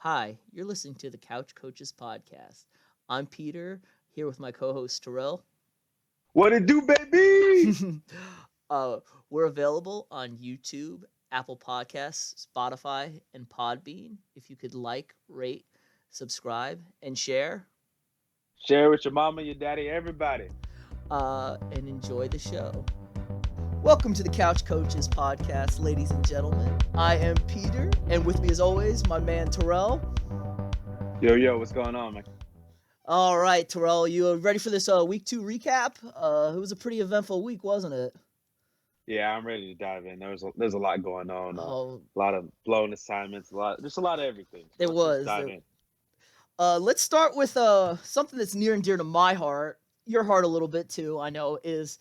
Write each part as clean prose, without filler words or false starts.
Hi, you're listening to the Couch Coaches Podcast. I'm Peter, here with my co host Terrell. What it do, baby? uh, we're available on YouTube, Apple Podcasts, Spotify, and Podbean. If you could like, rate, subscribe, and share, Share with your mama, your daddy, everybody. and enjoy the show. Welcome to the Couch Coaches Podcast, ladies and gentlemen. I am Peter, and with me, as always, my man Terrell. Yo, what's going on, man? All right, Terrell, you ready for this week 2 recap? It was a pretty eventful week, wasn't it? Yeah, I'm ready to dive in. There's a lot going on. Oh, A lot of blown assignments. Just a lot of everything. So there let's just was. dive in. Let's start with something that's near and dear to my heart, your heart a little bit too, I know, is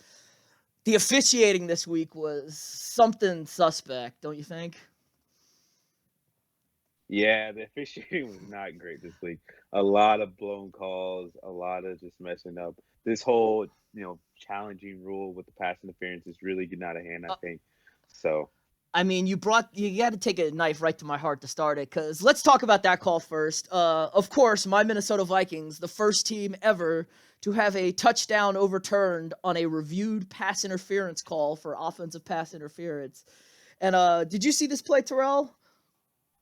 the officiating this week was something suspect, don't you think? Yeah, the officiating was not great this week. A lot of blown calls. A lot of just messing up. This whole challenging rule with the pass interference is really getting out of hand. I Uh, think so. I mean, you got to take a knife right to my heart to start it, because let's talk about that call first. Of course, my Minnesota Vikings, the first team ever to have a touchdown overturned on a reviewed pass interference call for offensive pass interference. And did you see this play, Terrell?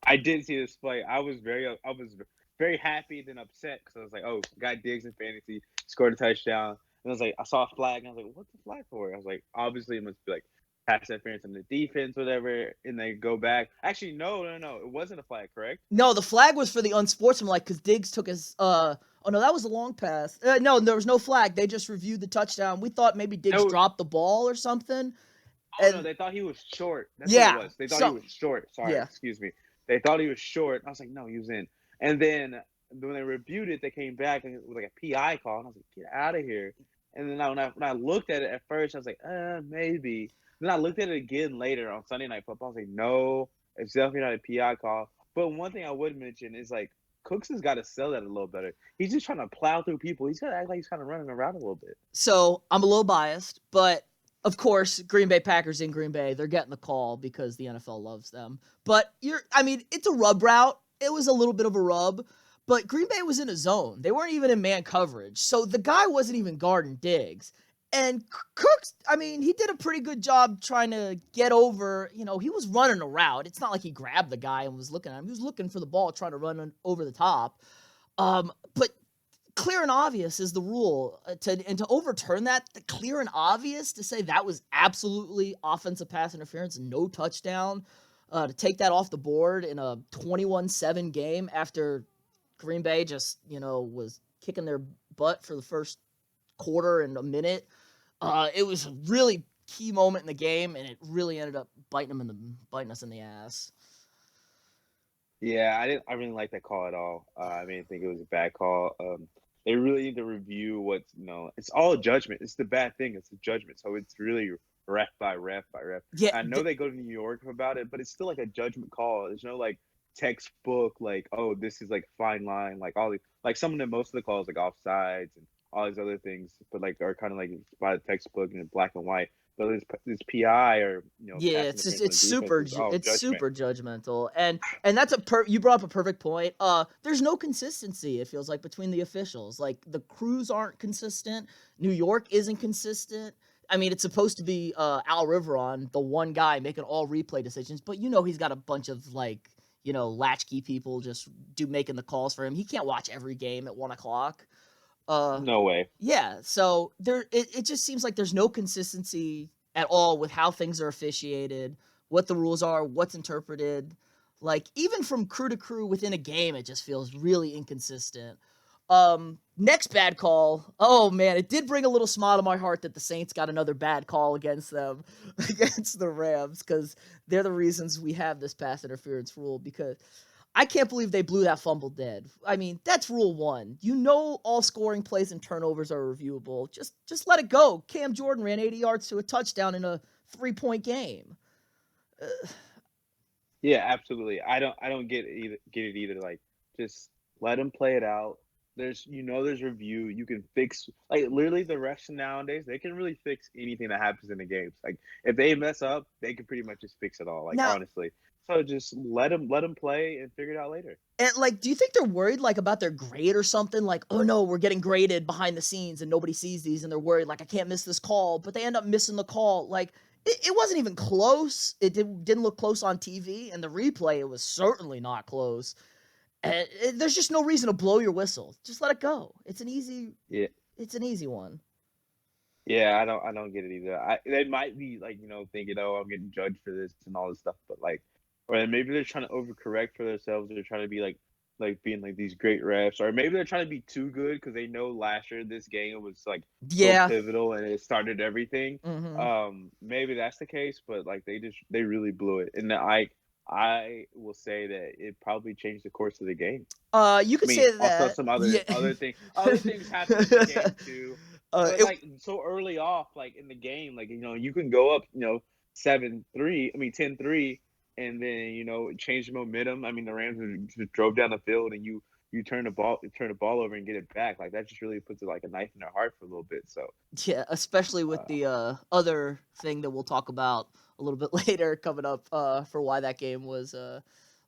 I did see this play. I was very happy then upset because I was like, oh, got Diggs in fantasy, scored a touchdown, and I was like, I saw a flag, and I was like, what's the flag for? I was like, obviously it must be like pass interference on the defense, whatever, and they go back. Actually, no, it wasn't a flag, correct? No, the flag was for the unsportsmanlike because Diggs took his. Oh no, that was a long pass. No, there was no flag. They just reviewed the touchdown. We thought maybe Diggs No, dropped the ball or something. oh no, And they thought he was short. That's what it yeah, was. They thought he was something. short. Sorry, Yeah. excuse me. They thought he was short. I was like, no, he was in. And then when they reviewed it, they came back and it was like a PI call, and I was like, get out of here. And then when I looked at it at first, I was like, maybe. Then I looked at it again later on Sunday Night Football. I was like, no, it's definitely not a PI call. But one thing I would mention is like Cooks has got to sell that a little better. He's just trying to plow through people. He's got to act like he's kind of running around a little bit. So I'm a little biased, but of course, Green Bay Packers in Green Bay, they're getting the call because the NFL loves them. But I mean, it's a rub route. It was a little bit of a rub, but Green Bay was in a zone. They weren't even in man coverage. So the guy wasn't even guarding Diggs. And Cooks, I mean, he did a pretty good job trying to get over. He was running a route. It's not like he grabbed the guy and was looking at him. He was looking for the ball, trying to run over the top. But clear and obvious is the rule. To overturn that, the clear and obvious, to say that was absolutely offensive pass interference, no touchdown, to take that off the board in a 21-7 game after Green Bay just was kicking their butt for the first quarter and a minute. It was a really key moment in the game, and it really ended up biting us in the ass. Yeah, I didn't like that call at all. I didn't think it was a bad call. They really need to review what's it's all judgment. It's the bad thing. It's a judgment. So it's really ref by ref by ref. Yeah, I know they go to New York about it, but it's still like a judgment call. There's no like textbook like, oh, this is like a fine line. Like all the like some of the most of the calls like offsides and all these other things, but like are kind of like by the textbook and in black and white. But this PI or yeah, pass it's just interference on it's the defense super is all it's judgment. super judgmental, and that's you brought up a perfect point. There's no consistency. It feels like between the officials, like the crews aren't consistent. New York isn't consistent. I mean, it's supposed to be Al Riveron, the one guy making all replay decisions, but he's got a bunch of like latchkey people just making the calls for him. He can't watch every game at 1 o'clock. Uh, No way. yeah, so it just seems like there's no consistency at all with how things are officiated, what the rules are, what's interpreted. Like even from crew to crew within a game, it just feels really inconsistent. Next bad call. Oh man, it did bring a little smile to my heart that the Saints got another bad call against them, against the Rams, because they're the reasons we have this pass interference rule. Because I can't believe they blew that fumble dead. I mean, that's rule one. All scoring plays and turnovers are reviewable. Just let it go. Cam Jordan ran 80 yards to a touchdown in a 3-point game. Yeah, absolutely. I don't get it either. Like just let them play it out. There's review. You can fix like literally the refs nowadays. They can really fix anything that happens in the games. Like if they mess up, they can pretty much just fix it all. Like Now, honestly. So just let him play and figure it out later. And, like, do you think they're worried, like, about their grade or something? Like, "Oh, no, we're getting graded behind the scenes and nobody sees these," and they're worried, like, "I can't miss this call," but they end up missing the call. Like, it wasn't even close. Didn't look close on TV, and the replay, it was certainly not close. And there's just no reason to blow your whistle. Just let it go. Yeah. It's an easy one. Yeah, I don't get it either. They might be like, thinking, "Oh, I'm getting judged for this and all this stuff," but like, or then maybe they're trying to overcorrect for themselves. They're trying to be like being like these great refs, or maybe they're trying to be too good because they know last year this game was like so Yeah. pivotal and it started everything. Mhm. Maybe that's the case, but like they really blew it, and I will say that it probably changed the course of the game. You I could mean, say also that. some Yeah. other things happened in the game too. But It like so early off, like in the game, like you can go up, 7-3, I mean 10-3, and then change the momentum. I mean, the Rams just drove down the field, and you turn the ball over and get it back. Like that just really puts it like a knife in their heart for a little bit. So Yeah, especially with uh, the other thing that we'll talk about a little bit later coming up for why that game was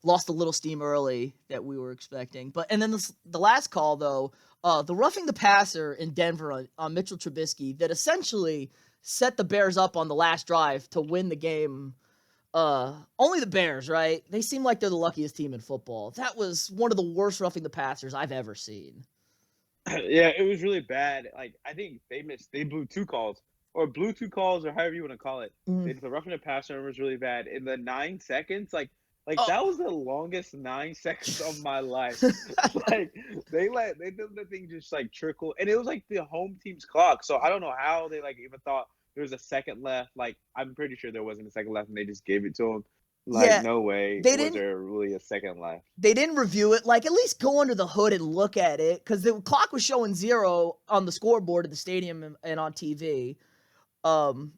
lost a little steam early that we were expecting. But and then the last call though, the roughing the passer in Denver on Mitchell Trubisky that essentially set the Bears up on the last drive to win the game. Only the Bears, right? They seem like they're the luckiest team in football. That was one of the worst roughing the passers I've ever seen. yeah, it was really bad. Like I think they blew two calls, or however you want to call it. Mm. The roughing the passer was really bad. In the 9 seconds, like Oh. that was the longest 9 seconds of my life. Like they did the thing just like trickle, and it was like the home team's clock. So I don't know how they like even thought there was a second left. Like I'm pretty sure there wasn't a second left, and they just gave it to him. Like Yeah, no way they was didn't there really a second left. they didn't review it. Like, at least go under the hood and look at it, because the clock was showing 0 on the scoreboard at the stadium and on TV. Um,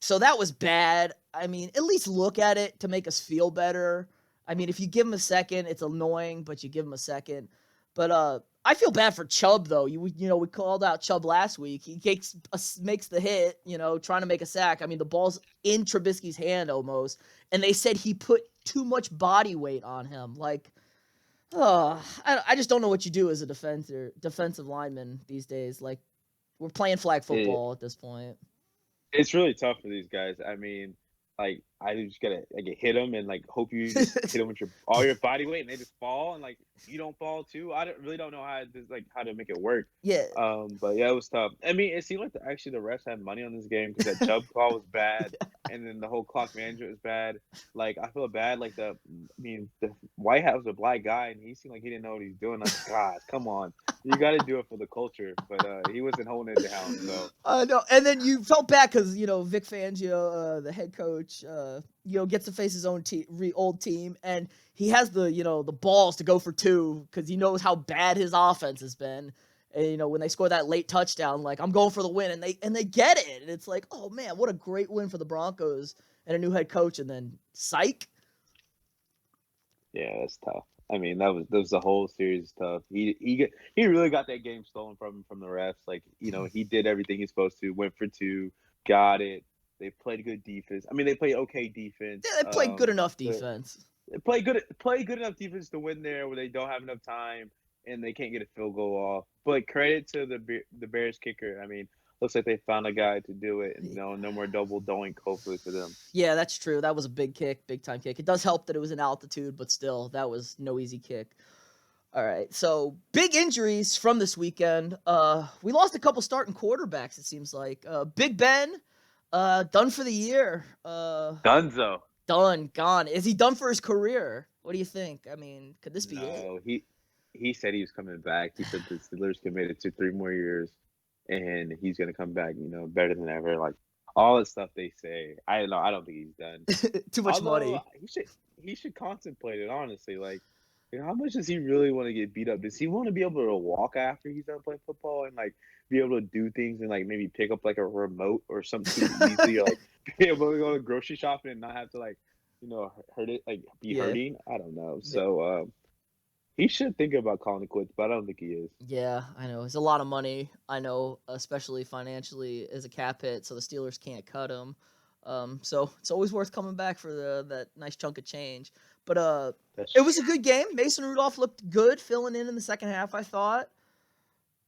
so that was bad. I mean, at least look at it to make us feel better. I mean, if you give him a second, it's annoying, but you give him a second. But I feel bad for Chubb though. We called out Chubb last week. He makes the hit, trying to make a sack. I mean, the ball's in Trubisky's hand almost, and they said he put too much body weight on him. Like, I just don't know what you do as a defensive lineman these days. Like, we're playing flag It, football at this point. It's really tough for these guys. I mean, like I just gotta hit them and like hope you just hit them with your all your body weight and they just fall and like you don't fall too. Really don't know how to make it work. Yeah. But yeah, it was tough. I mean, it seemed like actually the refs had money on this game because that Chubb call was bad, and then the whole clock management was bad. Like I feel bad. Like the White House was a black guy and he seemed like he didn't know what he's doing. Like, God, come on, you got to do it for the culture. But he wasn't holding it down. So I know. And then you felt bad because Vic Fangio, the head coach, gets to face his own old team, and he has the balls to go for two because he knows how bad his offense has been. And when they score that late touchdown, like, I'm going for the win, and they get it, and it's like, oh man, what a great win for the Broncos and a new head coach, and then psych. yeah, that's tough. I mean, that was the whole series tough. He really got that game stolen from him from the refs. Like, he did everything he's supposed to, went for two, got it. They played good defense. I mean, they played okay defense. Yeah, they played good enough They defense. play good enough defense to win there where they don't have enough time and they can't get a field goal off. But credit to the Bears kicker. I mean, looks like they found a guy to do it, and no more double doink hopefully for them. Yeah, that's true. That was a big kick, big time kick. It does help that it was in altitude, but still, that was no easy kick. All right, so big injuries from this weekend. We lost a couple starting quarterbacks. It seems like Big Ben, done for the year. Dunzo. Done, gone. Is he done for his career? What do you think? I mean, could this be it? No, he said he was coming back. He said the Steelers committed to 3 more years, and he's gonna come back, better than ever. Like all the stuff they say. I don't know. I don't think he's done. Too much Although money. he should contemplate it honestly. Like, how much does he really want to get beat up? Does he want to be able to walk after he's done playing football and like be able to do things and like maybe pick up like a remote or something easily, or like be able to go to grocery shopping and not have to like hurt it like be Yeah. hurting? I don't know. So he should think about calling it quits, but I don't think he is. Yeah, I know. It's a lot of money. I know, especially financially as a cap hit, so the Steelers can't cut him. So it's always worth coming back for that nice chunk of change. But That's it was a good game. Mason Rudolph looked good filling in the second half, I thought.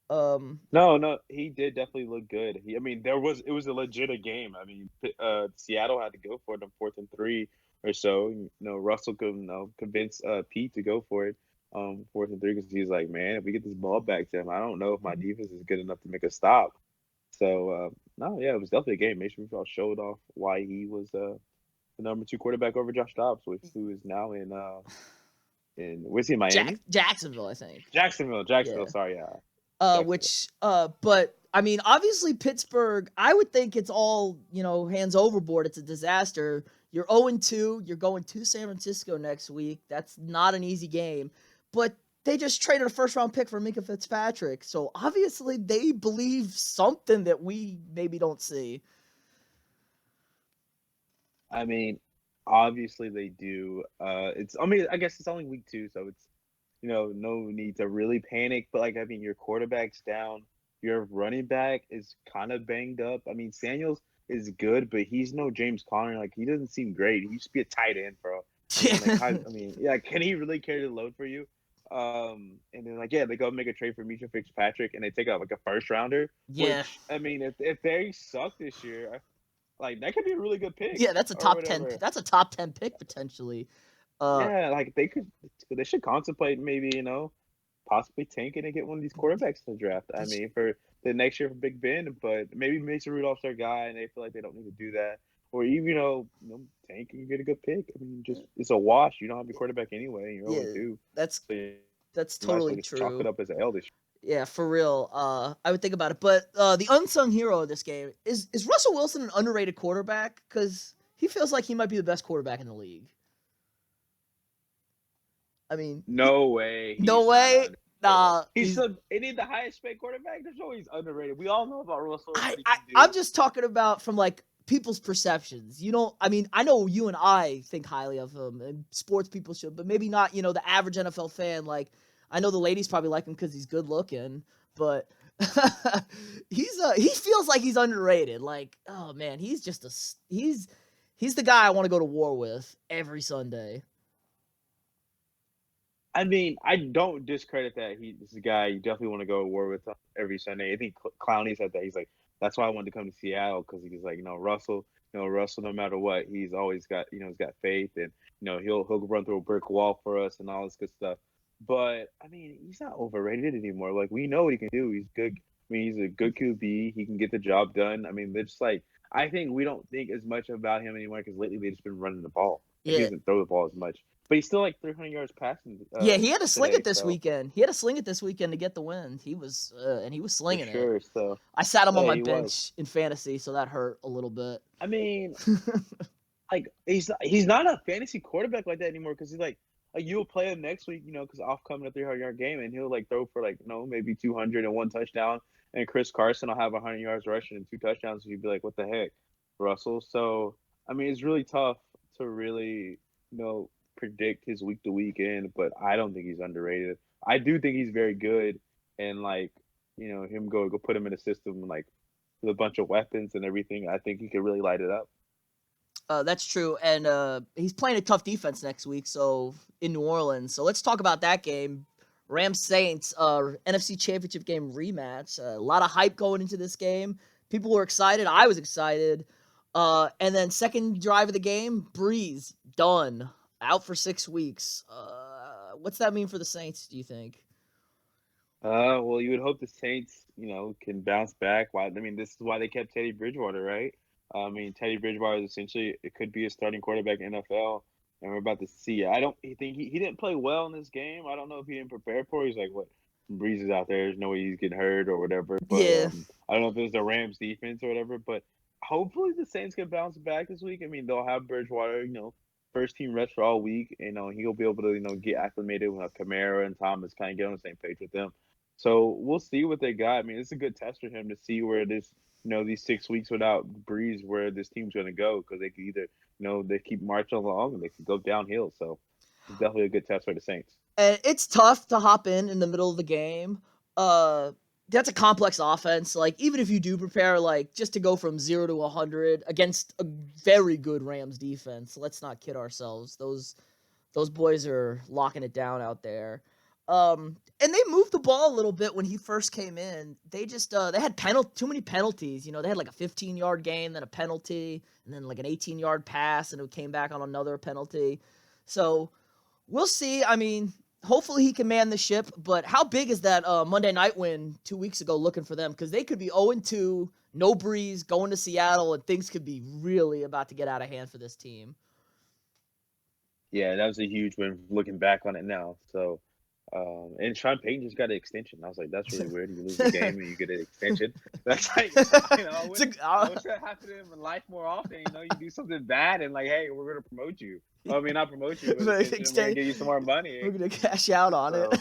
Um, no, he did definitely look good. I mean, it was a legit game. I mean, Seattle had to go for it on 4th and 3 or so. Russell could convince Pete to go for it 4th and 3 because he's like, man, if we get this ball back to him, I don't know if my defense is good enough to make a stop. So no, yeah, it was definitely a game. Mason Rudolph showed off why he was the number 2 quarterback over Josh Dobbs, who is now in where's he in Miami? Jacksonville, I think. Jacksonville. Yeah. Sorry, Jacksonville. But I mean, obviously Pittsburgh. I would think it's all hands overboard. It's a disaster. You're 0-2. You're going to San Francisco next week. That's not an easy game. But they just traded a first round pick for Minka Fitzpatrick. So obviously they believe something that we maybe don't see. I mean, obviously they do. I mean, I guess it's only week 2, so it's no need to really panic. But like, I mean, your quarterback's down. Your running back is kind of banged up. I mean, Samuels is good, but he's no James Conner. Like, he doesn't seem great. He used to be a tight end, bro. I mean, like, yeah, can he really carry the load for you? And then like, yeah, they go make a trade for Minka Fitzpatrick, and they take out like a first rounder. Yeah. Which I mean, if they suck this year, like that could be a really good pick Yeah, that's a or top 10. whatever. That's a top 10 pick potentially. Yeah, like they should contemplate maybe possibly tanking and get one of these quarterbacks in the draft. I mean, for the next year for Big Ben, but maybe Mason Rudolph's their guy, and they feel like they don't need to do that, or even tank and get a good pick. I mean, just it's a wash. You don't have your quarterback anyway. And you're Yeah, 0-2, that's so you that's might as well totally just chalk it true. up as an L this year. Yeah, for real. I would think about it, but the unsung hero of this game is Russell Wilson an underrated quarterback? Because he feels like he might be the best quarterback in the league. I mean, No way, no he's not way. underrated. Nah, He's still any the highest paid quarterback. There's always underrated. We all know about Russell and I, what he I can I'm do. just talking about from like people's perceptions. I mean, I know you and I think highly of him, and sports people should, but maybe not. The average NFL fan. Like, I know the ladies probably like him because he's good looking, but he feels like he's underrated. Like, oh man, he's the guy I want to go to war with every Sunday. I mean, I don't discredit that this is a guy you definitely want to go to war with every Sunday. I think Clowney said that. He's like, that's why I wanted to come to Seattle because he's like, Russell, no matter what, he's always got, he's got faith and he'll run through a brick wall for us and all this good stuff. But I mean, he's not overrated anymore. Like we know what he can do. He's good. I mean, he's a good QB. He can get the job done. I mean, they're just like I think we don't think as much about him anymore because lately they've just been running the ball and he Yeah, doesn't throw the ball as much. But he's still like 300 yards passing yeah, he had to sling it today. this So weekend. He had to sling it this weekend to get the win. And he was for slinging it. sure. So I sat him on yeah, my he was. bench in fantasy, so that hurt a little bit. I mean, like he's not a fantasy quarterback like that anymore because he's like you'll play him next week, because off coming a 300-yard game and he'll like throw for like maybe 200 and one touchdown, and Chris Carson will have 100 yards rushing and 2 touchdowns. So you'd be like, what the heck, Russell? So I mean, it's really tough to really predict his week to week in, but I don't think he's underrated. I do think he's very good, and like him go put him in a system like with a bunch of weapons and everything. I think he could really light it up. That's true, and he's playing a tough defense next week. So in New Orleans, so let's talk about that game. Rams Saints, NFC Championship game rematch. A lot of hype going into this game. People were excited. I was excited. And then second drive of the game, Breeze done, out for 6 weeks. What's that mean for the Saints? Do you think? Well, you would hope the Saints, can bounce back. Why? I mean, this is why they kept Teddy Bridgewater, right? I mean, Teddy Bridgewater is essentially it could be a starting quarterback in NFL, and we're about to see. I don't think he didn't play well in this game. I don't know if he didn't prepare for it. He's like, what? Breeze is out there. There's no way he's getting hurt or whatever. But Yeah. I don't know if it was the Rams defense or whatever. But hopefully the Saints can bounce back this week. I mean, they'll have Bridgewater, first team reps for all week. He'll be able to, get acclimated with Kamara and Thomas, kind of get on the same page with them. So we'll see what they got. I mean, it's a good test for him to see where this, these 6 weeks without Breeze, where this team's going to go because they could either, they keep marching along and they could go downhill. So it's definitely a good test for the Saints. And it's tough to hop in the middle of the game. Uh, that's a complex offense. Like, even if you do prepare, like, just to go from 0 to 100 against a very good Rams defense, let's not kid ourselves. Those boys are locking it down out there. And they moved the ball a little bit when he first came in. They just they had too many penalties. You know, they had like a 15-yard gain, then a penalty, and then like an 18-yard pass, and it came back on another penalty. So we'll see. I mean, hopefully he can man the ship. But how big is that Monday night win 2 weeks ago looking for them? Because they could be 0-2, no Breeze, going to Seattle, and things could be really about to get out of hand for this team. Yeah, that was a huge win looking back on it now. So, and Sean Payton just got an extension. I was like, that's really weird. You lose the game and you get an extension. That's like, I wish that happened in life more often. You know, you do something bad and like, hey, we're gonna promote you. Well, I mean, not promote you, but we're gonna give you some more money. We're gonna cash out on So,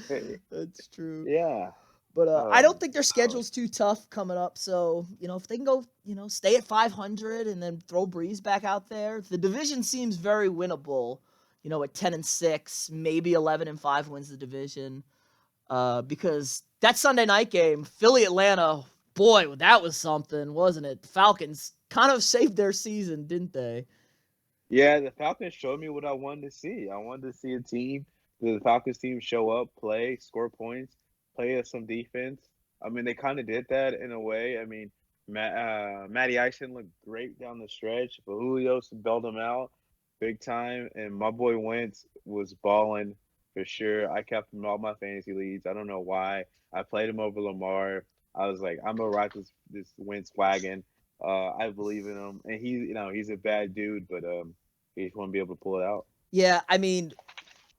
it. That's true. yeah. But I don't think their schedule's too tough coming up. So, you know, if they can go, you know, stay at 500 and then throw Breeze back out there, the division seems very winnable. You know, at 10-6, maybe 11-5 wins the division. Because that Sunday night game, Philly Atlanta, boy, that was something, wasn't it? The Falcons kind of saved their season, didn't they? Yeah, the Falcons showed me what I wanted to see. I wanted to see a team, the Falcons team, show up, play, score points, play some defense. I mean, they kind of did that in a way. I mean, Matty Ison looked great down the stretch, but Julio bailed him out big time, and my boy Wentz was balling for sure. I kept him in all my fantasy leagues. I don't know why. I played him over Lamar. I was like, I'm gonna ride this Wentz wagon. I believe in him, and he's a bad dude, but he just want to be able to pull it out. Yeah, I mean,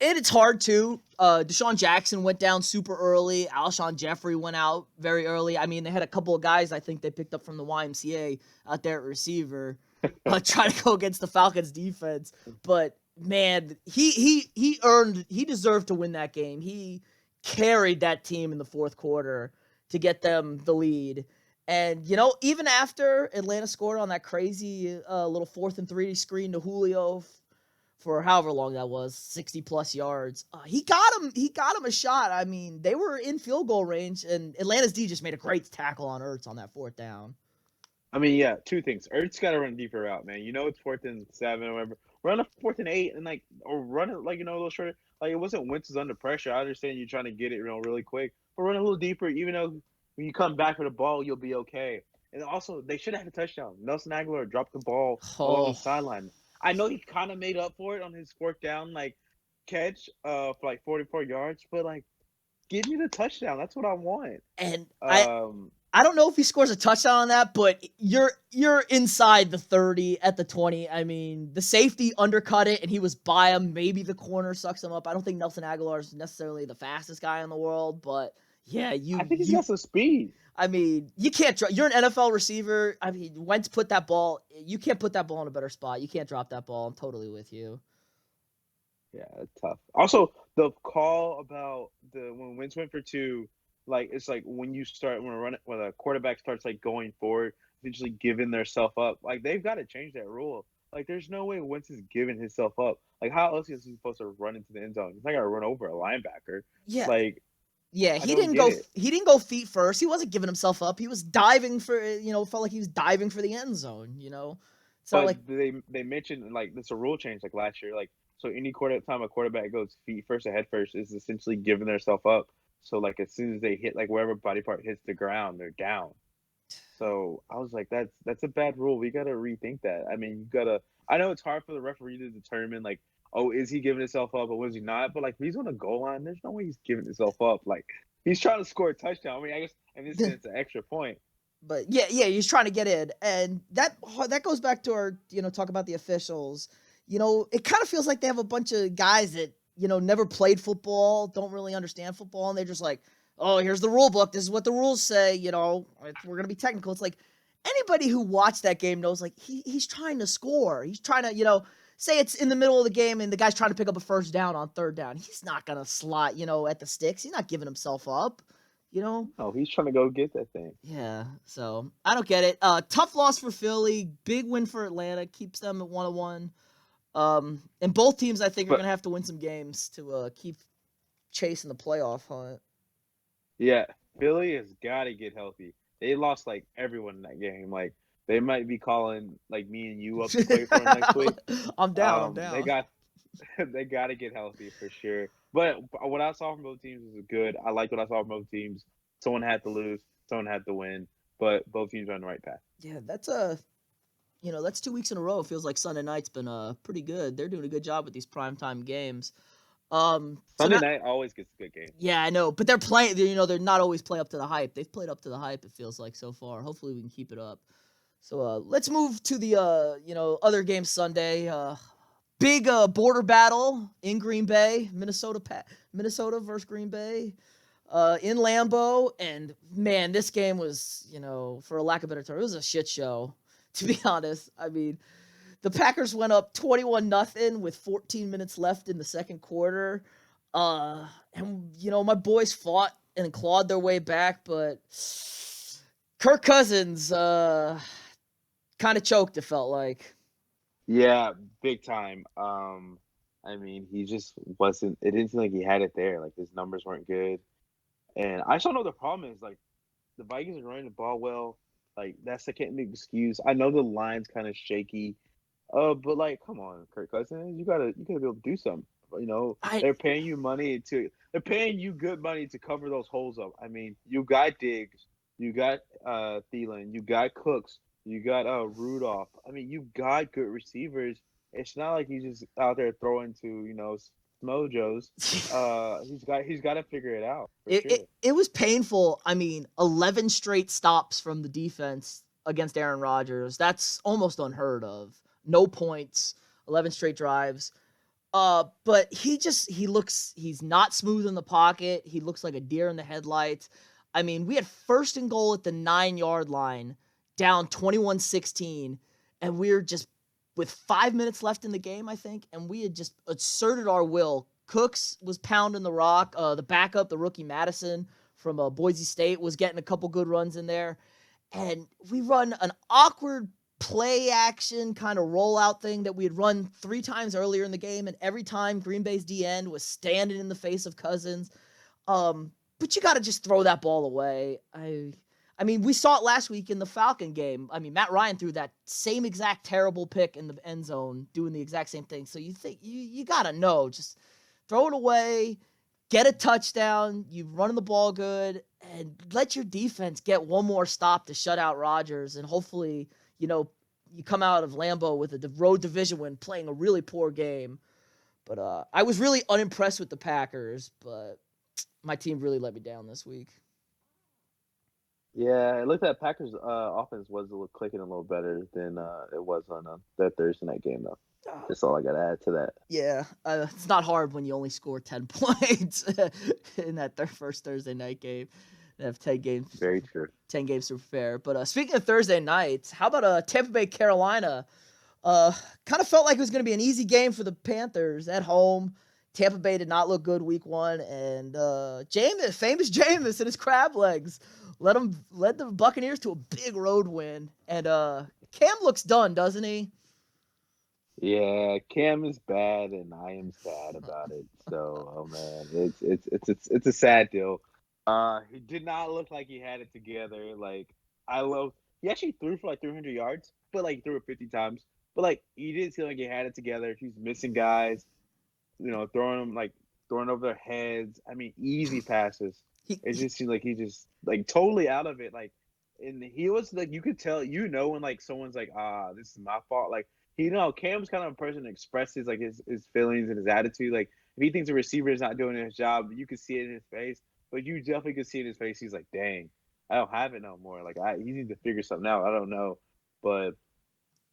and it's hard too. Deshaun Jackson went down super early. Alshon Jeffrey went out very early. I mean, they had a couple of guys I think they picked up from the YMCA out there at receiver, trying to go against the Falcons defense. But man, he deserved to win that game. He carried that team in the fourth quarter to get them the lead. And, you know, even after Atlanta scored on that crazy little 4th and 3 screen to Julio for however long that was, 60-plus yards, he got him a shot. I mean, they were in field goal range, and Atlanta's D just made a great tackle on Ertz on that 4th down. I mean, yeah, two things. Ertz got to run a deeper route, man. You know it's 4th and 7 or whatever. Run a 4th and 8 and, or run it, a little shorter. Like, it wasn't Wentz is under pressure. I understand you're trying to get it, really quick. But run a little deeper, even though when you come back for the ball, you'll be okay. And also, they should have had a touchdown. Nelson Aguilar dropped the ball along the sideline. I know he kind of made up for it on his 4th down, catch for, 44 yards. But, give me the touchdown. That's what I want. And I don't know if he scores a touchdown on that, but you're inside the 30 at the 20. I mean, the safety undercut it, and he was by him. Maybe the corner sucks him up. I don't think Nelson Aguilar is necessarily the fastest guy in the world, but yeah, I think he's got some speed. I mean, you can't. You're an NFL receiver. I mean, Wentz put that ball. You can't put that ball in a better spot. You can't drop that ball. I'm totally with you. Yeah, it's tough. Also, the call about when Wentz went for 2. It's when a quarterback starts going forward, essentially giving theirself up. They've got to change that rule. There's no way Wentz is giving himself up. How else is he supposed to run into the end zone? He's not gonna run over a linebacker. Yeah. Yeah, he didn't go feet first. He wasn't giving himself up. He was diving for, felt like he was diving for the end zone, It's not like they mentioned it's a rule change last year. So any time a quarterback goes feet first or head first is essentially giving themselves up. So as soon as they hit wherever body part hits the ground, they're down. So I was like, that's a bad rule. We gotta rethink that. I mean, you gotta. I know it's hard for the referee to determine is he giving himself up or was he not? But if he's on the goal line, there's no way he's giving himself up. He's trying to score a touchdown. I mean, I guess in this sense, it's an extra point. But yeah, he's trying to get in, and that goes back to our talk about the officials. It kind of feels like they have a bunch of guys that never played football, don't really understand football, and they're just like, oh, here's the rule book. This is what the rules say. We're gonna be technical. It's like anybody who watched that game knows he's trying to score. He's trying to say it's in the middle of the game and the guy's trying to pick up a 1st down on 3rd down. He's not gonna slot at the sticks. He's not giving himself up. No, he's trying to go get that thing. Yeah, so I don't get it. Tough loss for Philly, big win for Atlanta, keeps them at 1-1. And both teams, I think, are going to have to win some games to keep chasing the playoff hunt. Yeah, Philly has got to get healthy. They lost like everyone in that game. Like they might be calling like me and you up to play for them next week. I'm down. I'm They down. got they got to get healthy for sure. But what I saw from both teams was good. I liked what I saw from both teams. Someone had to lose, someone had to win, but both teams are on the right path. Yeah, that's 2 weeks in a row. It feels like Sunday night's been pretty good. They're doing a good job with these primetime games. So Sunday not night always gets a good game. Yeah, I know, but they're playing. They're not always play up to the hype. They've played up to the hype. It feels like so far. Hopefully, we can keep it up. So let's move to the other game Sunday. Big border battle in Green Bay, Minnesota versus Green Bay, in Lambeau, and man, this game was, for a lack of a better term, it was a shit show. To be honest, I mean, the Packers went up 21-0 with 14 minutes left in the second quarter. And my boys fought and clawed their way back, but Kirk Cousins kind of choked, it felt like. Yeah, big time. I mean, he just wasn't. It didn't seem like he had it there. Like his numbers weren't good, and I just don't know what the problem is. Like the Vikings are running the ball well. Like that's the can't make excuse. I know the line's kind of shaky, but like, come on, Kirk Cousins, you gotta be able to do something. I They're paying you good money to cover those holes up. I mean, you got Diggs, you got Thielen, you got Cooks, you got Rudolph. I mean, you got good receivers. It's not like he's just out there throwing to Smojos. He's got to figure it out for it, sure. it it was painful. I mean, 11 straight stops from the defense against Aaron Rodgers. That's almost unheard of. No points, 11 straight drives. But he's not smooth in the pocket. He looks like a deer in the headlights. I mean, we had first and goal at the 9-yard line, down 21-16, and we were just with 5 minutes left in the game, I think, and we had just asserted our will. Cooks was pounding the rock. The backup, the rookie Madison from Boise State, was getting a couple good runs in there, and we run an awkward play action kind of rollout thing that we had run 3 times earlier in the game, and every time Green Bay's D end was standing in the face of Cousins. But you got to just throw that ball away. I mean, we saw it last week in the Falcon game. I mean, Matt Ryan threw that same exact terrible pick in the end zone, doing the exact same thing. So you think you got to know, just throw it away, get a touchdown, you running the ball good, and let your defense get one more stop to shut out Rodgers, and hopefully, you come out of Lambeau with a road division win, playing a really poor game. But I was really unimpressed with the Packers, but my team really let me down this week. Yeah, it looked like Packers' offense was clicking a little better than it was on that Thursday night game, though. That's all I got to add to that. Yeah, it's not hard when you only score 10 points in that first Thursday night game. They have 10 games. Very true. 10 games to prepare. But speaking of Thursday nights, how about Tampa Bay, Carolina? Kind of felt like it was going to be an easy game for the Panthers at home. Tampa Bay did not look good week 1, and famous Jameis and his crab legs led the Buccaneers to a big road win. And Cam looks done, doesn't he? Yeah, Cam is bad, and I am sad about it. So, oh man, it's a sad deal. He did not look like he had it together. Like he actually threw for like 300 yards, but like threw it 50 times. But like he didn't seem like he had it together. He's missing guys, throwing over their heads. I mean, easy passes. It just seemed like he just like totally out of it. Like, and he was like, you could tell, when like someone's like, this is my fault. Like, Cam's kind of a person that expresses like his feelings and his attitude. Like, if he thinks the receiver is not doing his job, you can see it in his face. But you definitely could see in his face, he's like, dang, I don't have it no more. Like, he needs to figure something out. I don't know. But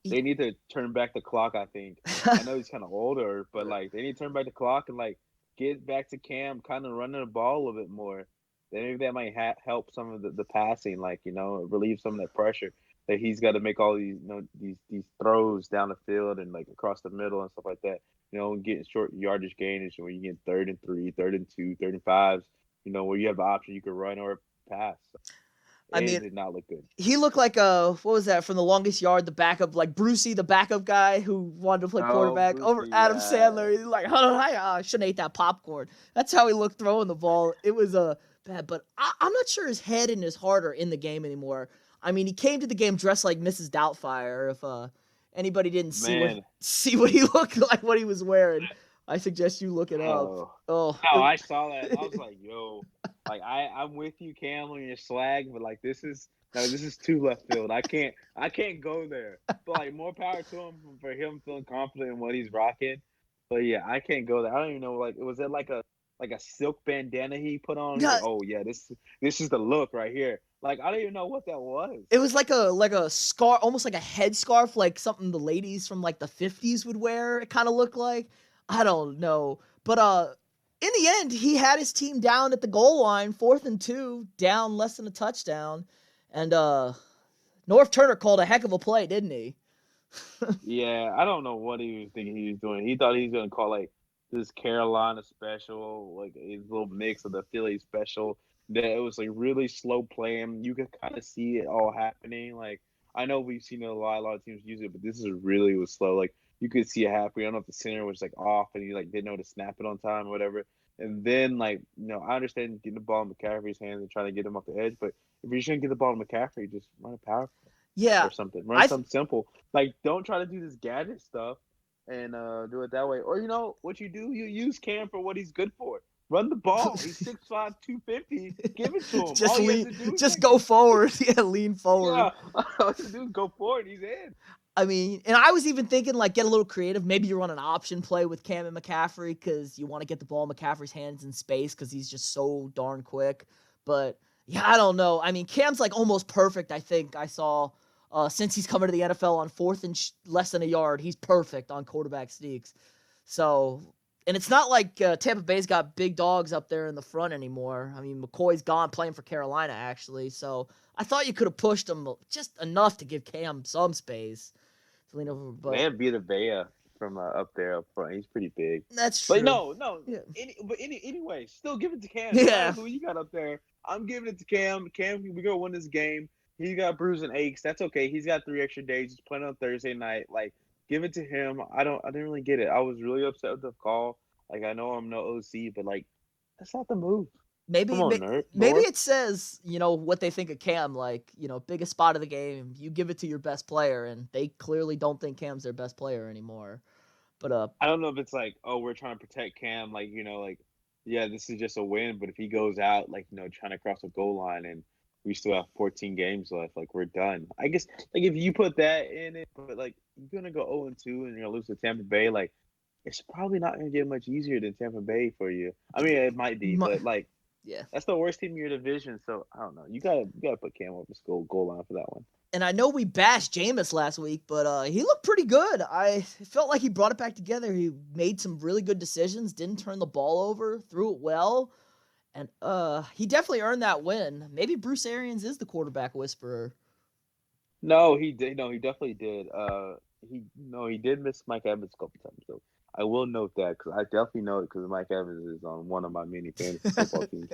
they need to turn back the clock, I think. I know he's kind of older, but, like, they need to turn back the clock and, like, get back to Cam kind of running the ball a little bit more. Then maybe that might help some of the passing, like, relieve some of that pressure that he's got to make all these, these throws down the field and, like, across the middle and stuff like that. Getting short yardage gainage when you get 3rd and 3, 3rd and 2, 3rd and 5s. Where you have the option, you could run or pass. It did not look good. He looked like what was that from the longest yard? The backup, like Brucey, the backup guy who wanted to play quarterback over Adam Sandler. He's like, I shouldn't have ate that popcorn. That's how he looked throwing the ball. It was bad. But I'm not sure his head and his heart are in the game anymore. I mean, he came to the game dressed like Mrs. Doubtfire. If anybody didn't Man, see what he looked like, what he was wearing, I suggest you look it up. oh. Oh, No, I saw that and I was like, yo, like I'm with you, Cam, on your swag, but like this is too left field. I can't go there. But like more power to him for him feeling confident in what he's rocking. But yeah, I can't go there. I don't even know like was it like a silk bandana he put on? He's yeah, like, oh yeah, this is the look right here. Like I don't even know what that was. it was like a scarf, almost like a headscarf, like something the ladies from like the 50s would wear. It kind of looked like. I don't know, but in the end, he had his team down at the goal line, 4th and 2, down less than a touchdown, and North Turner called a heck of a play, didn't he? Yeah, I don't know what he was thinking he was doing. He thought he was gonna call like this Carolina special, like a little mix of the Philly special. That it was like really slow playing. You could kind of see it all happening. Like I know we've seen it a lot of teams use it, but this is really was slow. Like you could see it happening. I don't know if the center was like off and he like didn't know to snap it on time or whatever. And then like I understand getting the ball in McCaffrey's hands and trying to get him off the edge, but if you're just gonna get the ball to McCaffrey, just run a power Yeah, or something. Run I something simple. Like don't try to do this gadget stuff and do it that way. Or what you do, you use Cam for what he's good for. Run the ball. He's 6'5", 250. Give it to him. just All he has lean, to do is just go forward. Yeah, lean forward. yeah. All he has to do is go forward. He's in. I mean, and I was even thinking like get a little creative. Maybe you run an option play with Cam and McCaffrey because you want to get the ball in McCaffrey's hands in space because he's just so darn quick. But yeah, I don't know. I mean, Cam's like almost perfect. I think I saw since he's coming to the NFL on 4th and less than a yard, he's perfect on quarterback sneaks. So, and it's not like Tampa Bay's got big dogs up there in the front anymore. I mean, McCoy's gone playing for Carolina actually. So I thought you could have pushed him just enough to give Cam some space to lean over, They but have Vita Vea from up there up front. He's pretty big. that's But true. no. Yeah. Anyway, still give it to Cam. No matter Yeah. who you got up there, I'm giving it to Cam. Cam, we gonna win this game. He got bruising aches. That's okay. He's got 3 extra days. He's playing on Thursday night. Like, give it to him. I didn't really get it. I was really upset with the call. Like, I know I'm no OC, but like, that's not the move. Come Maybe on, nerd. maybe North. it says, what they think of Cam, like, biggest spot of the game, you give it to your best player, and they clearly don't think Cam's their best player anymore. But I don't know if it's like, oh, we're trying to protect Cam. Like, like, yeah, this is just a win. But if he goes out, like, trying to cross a goal line and we still have 14 games left, like, we're done. I guess, like, if you put that in it, but like, you're gonna go 0-2 and you're gonna lose to Tampa Bay, like, it's probably not gonna get much easier than Tampa Bay for you. I mean, it might be, but like, yeah. that's the worst team in your division. So I don't know. You gotta put Cam over the goal line for that one. And I know we bashed Jameis last week, but he looked pretty good. I felt like he brought it back together. He made some really good decisions, didn't turn the ball over, threw it well. And he definitely earned that win. Maybe Bruce Arians is the quarterback whisperer. No, he did. No, he definitely did. He did miss Mike Evans a couple times. So I will note that because I definitely know it because Mike Evans is on one of my many fantasy football teams.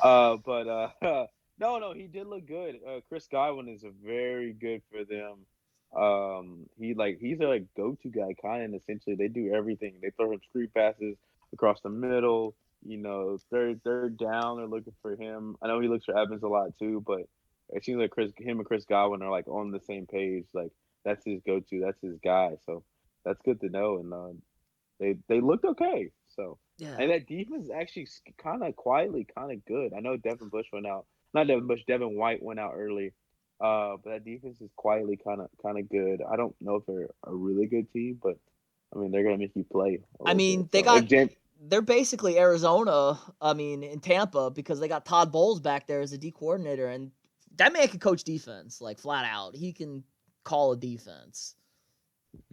But no, he did look good. Chris Godwin is a very good for them. He's their like go-to guy, kind of. And essentially, they do everything. They throw him screen passes across the middle. Third down, they're looking for him. I know he looks for Evans a lot too, but it seems like him and Chris Godwin are like on the same page. Like that's his go-to, that's his guy. So that's good to know. And they looked okay. So Yeah. and that defense is actually kind of quietly kind of good. I know Devin Bush went out, not Devin Bush, Devin White went out early. But that defense is quietly kind of good. I don't know if they're a really good team, but I mean they're gonna make you play. I mean, bit. So, they're basically Arizona, in Tampa, because they got Todd Bowles back there as a D coordinator, and that man can coach defense, like, flat out. He can call a defense.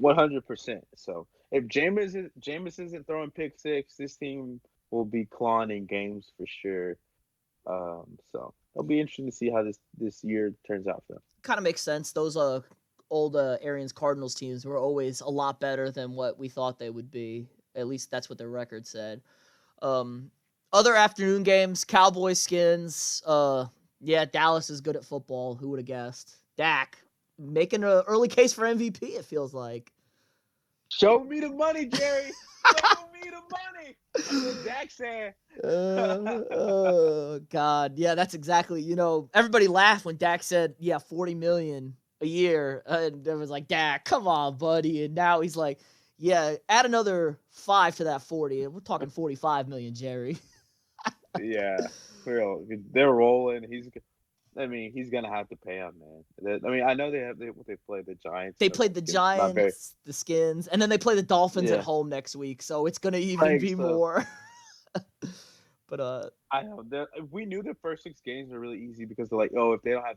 100%. So if Jameis isn't throwing pick six, this team will be clawing in games for sure. So it'll be interesting to see how this year turns out for them. Kind of makes sense. Those old Arians Cardinals teams were always a lot better than what we thought they would be. At least that's what their record said. Other afternoon games, Cowboys, Skins. Yeah, Dallas is good at football. Who would have guessed? Dak making an early case for MVP, it feels like. Show me the money, Jerry. Show me the money. That's what Dak said. God. Yeah, that's exactly. Everybody laughed when Dak said, "Yeah, 40 million a year," and it was like, "Dak, come on, buddy." And now he's like, "Yeah, add another 5 to that 40. We're talking 45 million, Jerry." Yeah, for real. They're rolling. I mean, he's gonna have to pay him, man. I mean, I know they play the Giants. They You know, played the it's not very. Giants, the Skins, and then they play the Dolphins at Yeah, home next week, so it's gonna even like be so. more. But I know that we knew the first 6 games were really easy because they're like, oh, if they don't have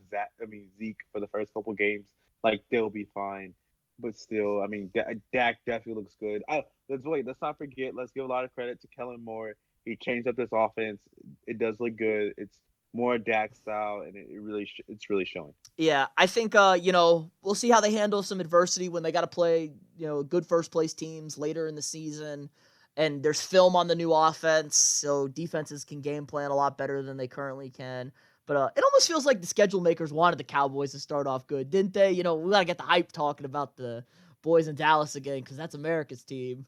Zeke for the first couple games, like they'll be fine. But still, I mean, Dak definitely looks good. Let's not forget. Let's give a lot of credit to Kellen Moore. He changed up this offense. It does look good. It's more Dak style, and it's really showing. yeah, I think we'll see how they handle some adversity when they got to play good first place teams later in the season, and there's film on the new offense, so defenses can game plan a lot better than they currently can. But it almost feels like the schedule makers wanted the Cowboys to start off good, didn't they? We gotta get the hype talking about the boys in Dallas again because that's America's team.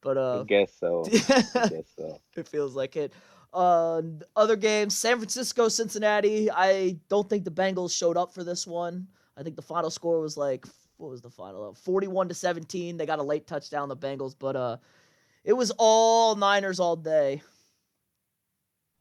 But I guess so. I it guess so. feels like it. Other games, San Francisco, Cincinnati. I don't think the Bengals showed up for this one. I think the final score was like, what was the final? 41-17. They got a late touchdown, the Bengals, but it was all Niners all day.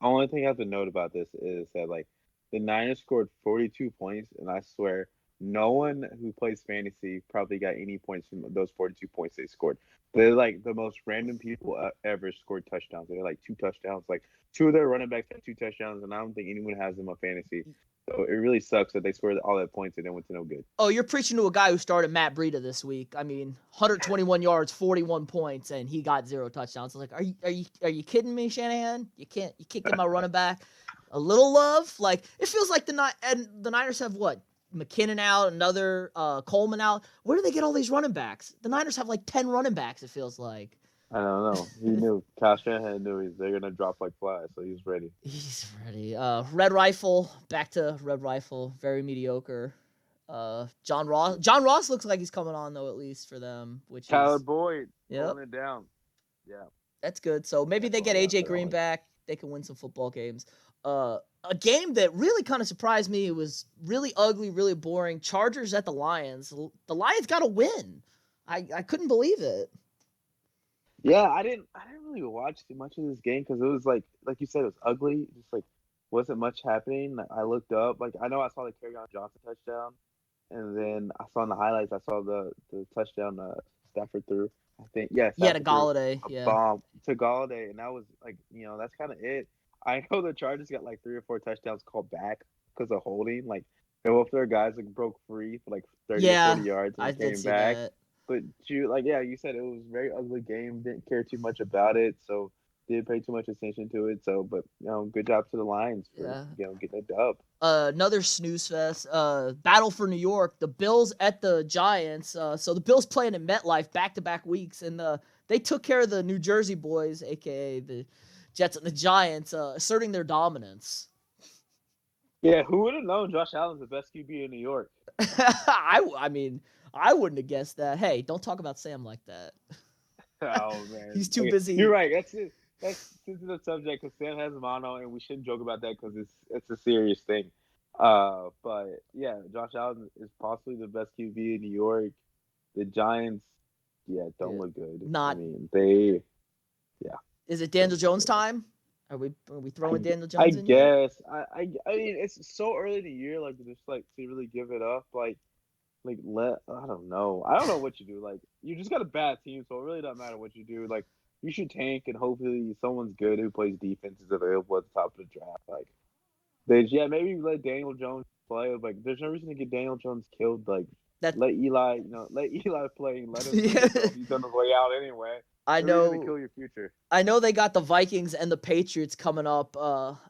Only thing I have to note about this is that like the Niners scored 42 points, and I swear no one who plays fantasy probably got any points from those 42 points they scored. They're like the most random people ever scored touchdowns. They're like 2 touchdowns. Like two of their running backs had 2 touchdowns, and I don't think anyone has them on fantasy. So it really sucks that they scored all that points and then went to no good. Oh, you're preaching to a guy who started Matt Breida this week. I mean, 121 yards, 41 points, and he got 0 touchdowns. I was like, are you kidding me, Shanahan? You can't get my running back a little love. Like it feels like the Niners have what? McKinnon out, another Coleman out. Where do they get all these running backs? The Niners have like 10 running backs. It feels like. I don't know. He knew. Kyle Shanahan knew they're gonna drop like flies, so he's ready. He's ready. Red Rifle, back to Red Rifle, very mediocre. John Ross. John Ross looks like he's coming on though, at least for them, which Tyler is Boyd yep, pulling it down. Yeah, that's good. So maybe they get pulling it down AJ for that Green one. back. They can win some football games. A game that really kind of surprised me. It was really ugly, really boring. Chargers at the Lions. The Lions got to win. I couldn't believe it. Yeah, I didn't really watch too much of this game because it was like you said, it was ugly. Just like wasn't much happening. I looked up, like I know I saw the Kerryon Johnson touchdown, and then I saw in the highlights I saw the touchdown Stafford threw. I think yeah, Yeah, to Stafford threw Galladay. a Yeah. bomb to Galladay, and that was like that's kind of it. I know the Chargers got like 3 or 4 touchdowns called back because of holding. Like both their guys like broke free for like 30 or Yeah, 40 yards I and did came see back. that. But you said it was a very ugly game. Didn't care too much about it, so didn't pay too much attention to it. So, but good job to the Lions for Yeah. getting a dub. Another snooze fest. Battle for New York. The Bills at the Giants. So the Bills playing in MetLife back-to-back weeks, and they took care of the New Jersey boys, aka the Jets and the Giants, asserting their dominance. Yeah, who would have known Josh Allen's the best QB in New York? I mean, I wouldn't have guessed that. Hey, don't talk about Sam like that. Oh man, He's too okay, you're busy. right. That's it. That's sensitive subject because Sam has mono, and we shouldn't joke about that because it's a serious thing. But yeah, Josh Allen is possibly the best QB in New York. The Giants, yeah, don't Yeah, look good. I not. mean, they, yeah, Is it don't Daniel look Jones good. time? Are we throwing Daniel I Jones in yet? guess I mean it's so early in the year, like just like to really give it up, like let I don't know what you do. Like you just got a bad team, so it really doesn't matter what you do. Like you should tank and hopefully someone's good who plays defense is available at the top of the draft. Like maybe let Daniel Jones play. Like there's no reason to get Daniel Jones killed. Like That let Eli, let Eli play and let him win yeah, it though. He's on his way out anyway. I No reason to know. kill your future. I know they got the Vikings and the Patriots coming up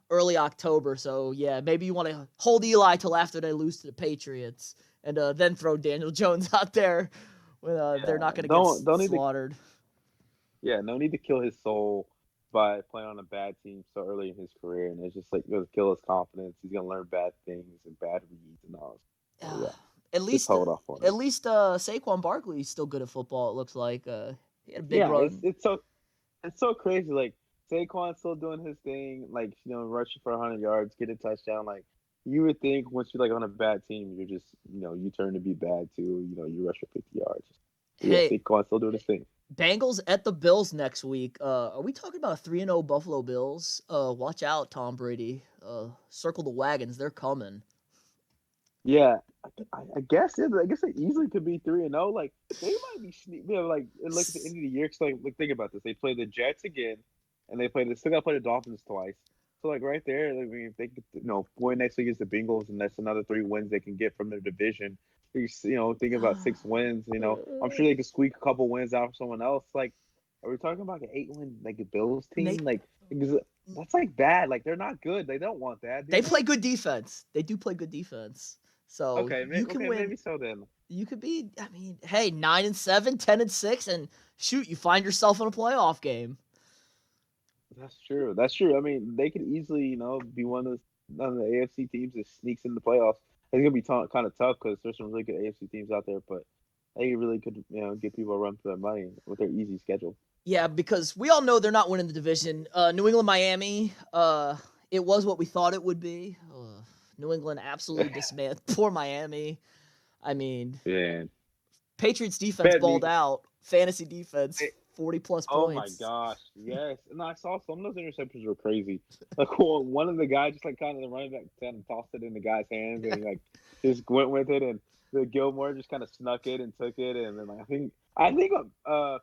early October, so yeah, maybe you want to hold Eli till after they lose to the Patriots, and then throw Daniel Jones out there when they're Yeah, not going to get don't need to. slaughtered. Yeah, no need to kill his soul by playing on a bad team so early in his career, and it's just like going to kill his confidence. He's gonna learn bad things and bad reads and all. So Uh, yeah, at just least, hold off on at it. least Saquon Barkley's still good at football. It looks like he had a big Yeah, it's run. it's so it's so crazy. Like Saquon's still doing his thing, like rushing for 100 yards, get a touchdown. Like you would think, once you're like on a bad team, you're just you turn to be bad too. You rush for 50 yards. Yeah, Hey, Saquon's still doing his thing. Bengals at the Bills next week. Are we talking about 3-0 Buffalo Bills? Watch out, Tom Brady. Circle the wagons. They're coming. Yeah, I guess. Yeah, I guess they easily could be 3-0. Like they might be like, and look at the end of the year. Cause like think about this. They play the Jets again, and they still got to play the Dolphins twice. So like right there, I mean, if they could, win next week against the Bengals, and that's another 3 wins they can get from their division. Thinking about 6 wins. I'm sure they could squeak a couple wins out for someone else. Like, are we talking about an 8-win like a Bills team? Like, because that's like bad. Like they're not good. They don't want that. They play good defense. They do play good defense. So you can win. Maybe so then. You could be. I mean, hey, 9-7, 10-6, and shoot, you find yourself in a playoff game. That's true. That's true. I mean, they could easily, be one of the AFC teams that sneaks in the playoffs. It's gonna be kind of tough because there's some really good AFC teams out there, but they really could, get people a run for their money with their easy schedule. Yeah, because we all know they're not winning the division. New England, Miami. It was what we thought it would be. New England absolutely dismantled. Poor Miami. I mean, Man. Patriots defense balled out. Fantasy defense, 40+ points. Oh my gosh, yes. And I saw some of those interceptions were crazy. Like one of the guys just like kind of the running back kind of tossed it in the guy's hands and he like just went with it, and the Gilmore just kind of snuck it and took it, and then like, I think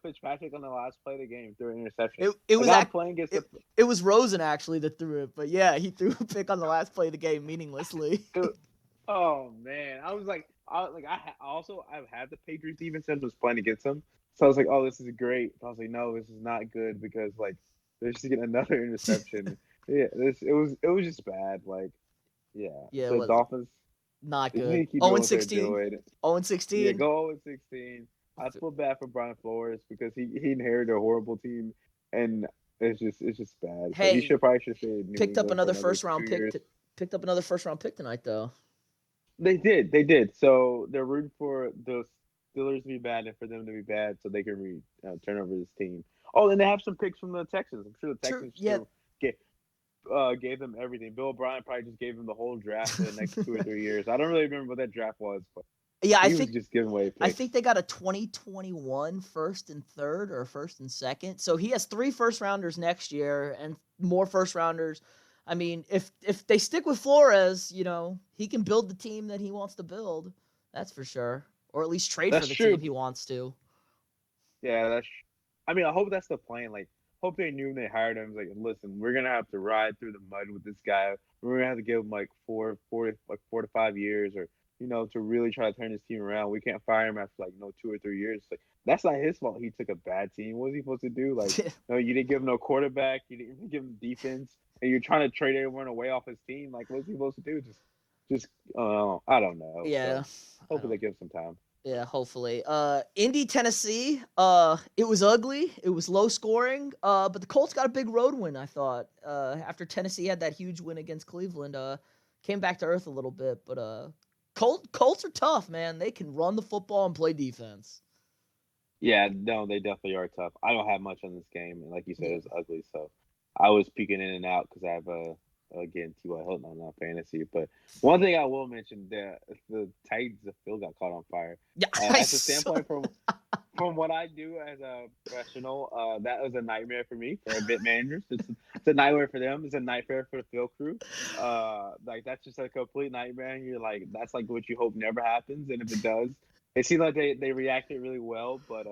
Fitzpatrick on the last play of the game threw an interception. It was playing against it was Rosen actually that threw it, but yeah, he threw a pick on the last play of the game meaninglessly. Oh man, I was like, I've had the Patriots defense and was playing against them, so I was like, oh, this is great. But I was like, no, this is not good because like they're just getting another interception. Yeah, it was just bad. Like, yeah. So the Dolphins not good. 0-16. 0-16. Yeah, go 0-16. I feel bad for Brian Flores because he inherited a horrible team, and it's just bad. Hey, so he probably should say picked up another first round pick. Picked up another first round pick tonight, though. They did. So they're rooting for the Steelers to be bad and for them to be bad, so they can turn over this team. Oh, and they have some picks from the Texans. I'm sure the Texans gave them everything. Bill O'Brien probably just gave them the whole draft for the next 2 or 3 years. I don't really remember what that draft was, but yeah, I think just giving away picks. I think they got a 2021 first and third or first and second. So he has 3 first rounders next year and more first rounders. I mean, if they stick with Flores, he can build the team that he wants to build. That's for sure. Or at least trade for the team he wants to. Yeah, I mean, I hope that's the plan. Like, hope they knew when they hired him. Like, listen, we're gonna have to ride through the mud with this guy. We're gonna have to give him like 4 to 5 years, or to really try to turn his team around. We can't fire him after 2 or 3 years. Like, that's not his fault. He took a bad team. What was he supposed to do? Like, you didn't give him no quarterback. You didn't give him defense, and you're trying to trade everyone away off his team. Like, what's he supposed to do? Just I don't know. Yeah. So, hopefully they give him some time. Yeah, hopefully. Indy, Tennessee. It was ugly. It was low scoring. But the Colts got a big road win, I thought. After Tennessee had that huge win against Cleveland, came back to earth a little bit. But Colts are tough, man. They can run the football and play defense. Yeah, no, they definitely are tough. I don't have much on this game, and like you said, it was ugly. So I was peeking in and out because I have again T.Y. Hilton on fantasy. But one thing I will mention, the Titans of Phil got caught on fire. Yeah, as a standpoint from what I do as a professional, that was a nightmare for me for bit managers. It's a nightmare for them. It's a nightmare for the Phil crew. That's just a complete nightmare. And you're like, that's like what you hope never happens, and if it does, it seemed like they reacted really well, but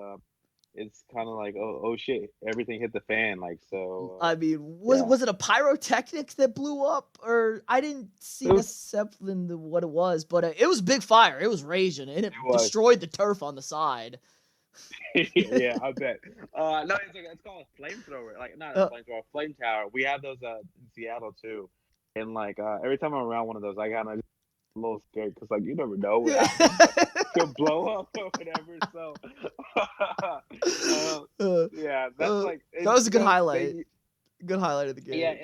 it's kind of like, oh shit, everything hit the fan. Like, so. I mean, was it a pyrotechnics that blew up, or I didn't see necessarily what it was, but it was a big fire. It was raging, and it destroyed the turf on the side. Yeah, I bet. No, it's called a flamethrower. Like, not a flamethrower, a flame tower. We have those in Seattle too, and like every time I'm around one of those, I kind of a little scared because you never know what happens. Could blow up or whatever. So yeah, that's that was a good highlight. Good highlight of the game. Yeah,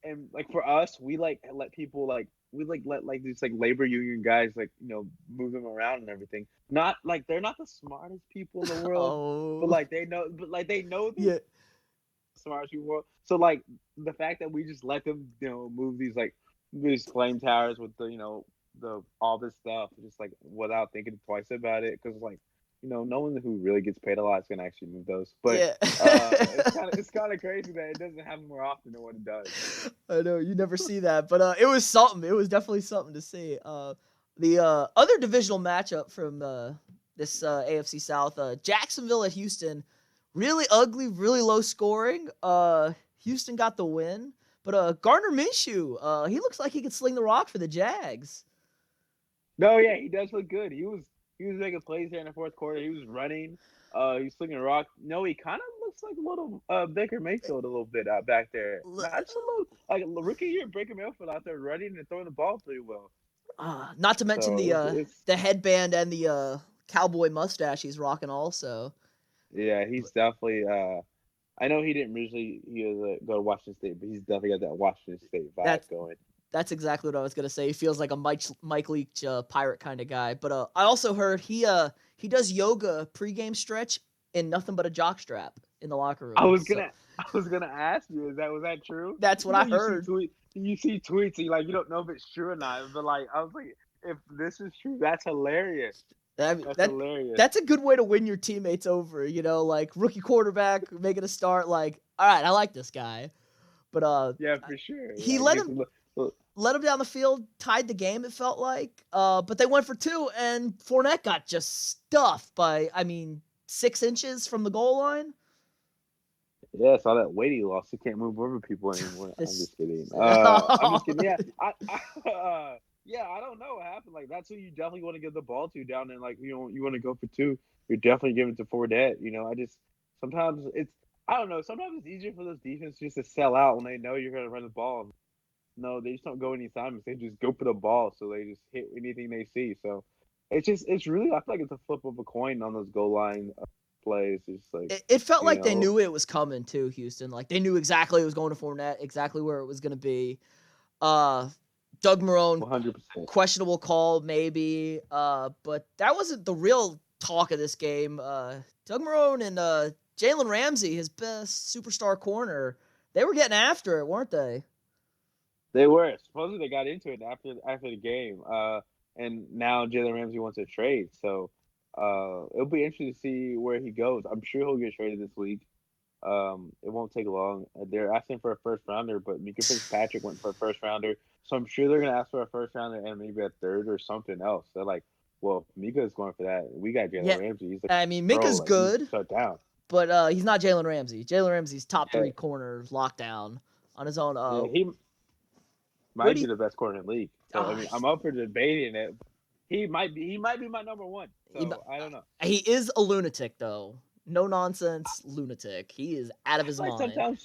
and for us, we let people let these labor union guys move them around and everything. Not they're not the smartest people in the world, but they know. But they know. Yeah. smartest people in the world. So like the fact that we just let them, move these flame towers with the all this stuff, just like without thinking twice about it, because like no one who really gets paid a lot is gonna actually move those. But Yeah. it's kind of crazy that it doesn't happen more often than what it does. I know you never see that, but it was something. It was definitely something to see. The other divisional matchup from this AFC South, Jacksonville at Houston, really ugly, really low scoring. Houston got the win, but Gardner Minshew, he looks like he could sling the rock for the Jags. No, yeah, he does look good. He was making plays there in the fourth quarter. He was running. He's slinging a rock. No, he kind of looks like a little Baker Mayfield a little bit back there. Not just a little like a rookie year Baker Mayfield out there running and throwing the ball pretty well. Not to mention So the headband and the cowboy mustache he's rocking also. yeah, he's definitely. I know he didn't originally go to Washington State, but he's definitely got that Washington State vibe going. That's exactly what I was gonna say. He feels like a Mike Leach pirate kind of guy. But I also heard he does yoga pregame stretch in nothing but a jockstrap in the locker room. I was gonna ask you, was that true? That's what I heard. You see tweets, and you don't know if it's true or not. But like, I was like, if this is true, that's hilarious. That's hilarious. That's a good way to win your teammates over. Like rookie quarterback making a start. Like, all right, I like this guy. But yeah, for sure. He let him down the field, tied the game. It felt like, but they went for two, and Fournette got just stuffed by 6 inches from the goal line. Yeah, it's all that weight he lost. He can't move over people anymore. I'm just kidding. I'm just kidding. Yeah, I don't know what happened. Like that's who you definitely want to give the ball to down there. Like you want to go for two. You're definitely giving it to Fournette. Sometimes I don't know. Sometimes it's easier for those defenses just to sell out when they know you're going to run the ball. No, they just don't go any assignments. They just go for the ball, so they just hit anything they see. So it's really, I feel like it's a flip of a coin on those goal line plays. It's like it felt like they knew it was coming too, Houston. Like they knew exactly it was going to Fournette, exactly where it was going to be. Doug Marrone, 100%. questionable call maybe, but that wasn't the real talk of this game. Doug Marrone and Jalen Ramsey, his best superstar corner, they were getting after it, weren't they? They were. Supposedly they got into it after the game. And now Jalen Ramsey wants to trade. So it'll be interesting to see where he goes. I'm sure he'll get traded this week. It won't take long. They're asking for a first rounder, but Mika Fitzpatrick went for a first rounder. So I'm sure they're gonna ask for a first rounder and maybe a third or something else. They're like, well, Mika's going for that. We got Jalen Ramsey. He's like, Mika's good. Shut down. But he's not Jalen Ramsey. Jalen Ramsey's top 3 corner lockdown on his own. He might be the best corner in the league. So I'm up for debating it. He might be my number one. So I don't know. He is a lunatic though. No nonsense lunatic. He is out of his mind.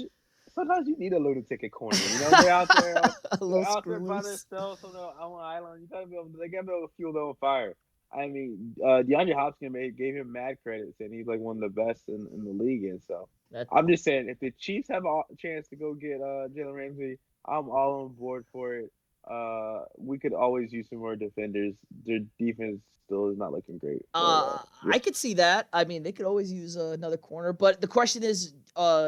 Sometimes you need a lunatic at corner. They're out there, by themselves on an island. They gotta be able to fuel them on fire. DeAndre Hopkins gave him mad credit, saying he's like one of the best in the league. And so I'm just saying, if the Chiefs have a chance to go get Jalen Ramsey, I'm all on board for it. We could always use some more defenders. Their defense still is not looking great. I could see that. They could always use another corner. But the question is,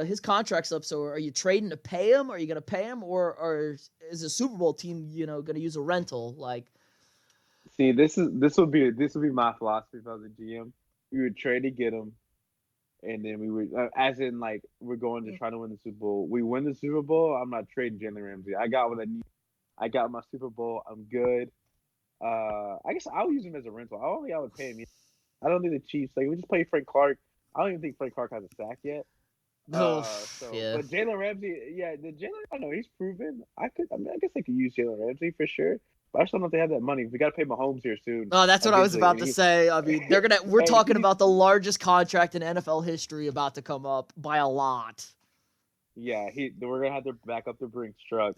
his contract's up. So are you trading to pay him? Are you going to pay him, or is a Super Bowl team, going to use a rental? Like, see, this would be my philosophy if I was a GM. We would trade to get him, and then we would, as in like we're going to try to win the Super Bowl. We win the Super Bowl. I'm not trading Jalen Ramsey. I got what I need. I got my Super Bowl. I'm good. I guess I'll use him as a rental. I don't think I would pay him. I don't think the Chiefs, we just play Frank Clark. I don't even think Frank Clark has a sack yet. But Jalen Ramsey, I don't know. He's proven. I guess I could use Jalen Ramsey for sure. But I just don't know if they have that money. We got to pay Mahomes here soon. Oh, that's what I was about to say. We're talking about the largest contract in NFL history about to come up by a lot. Yeah, we're gonna have to back up the Brinks truck,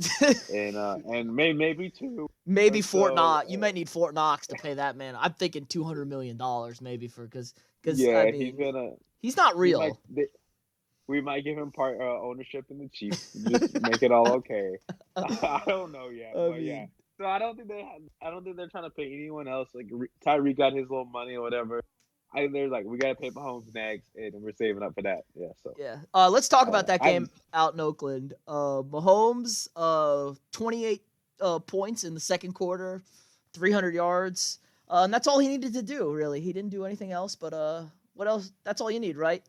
and maybe 2. Maybe Fort Knox. You might need Fort Knox to pay that man. I'm thinking $200 million maybe because he's not real. We might give him part ownership in the Chiefs, just make it all okay. I don't know yet, yeah. So I don't think they're trying to pay anyone else. Like Tyreek got his little money or whatever. they're like, we gotta pay Mahomes next, and we're saving up for that. Yeah, so Yeah. Let's talk I don't about know. that game out in Oakland. Mahomes, 28 points in the second quarter, 300 yards. And that's all he needed to do, really. He didn't do anything else, but what else? That's all you need, right?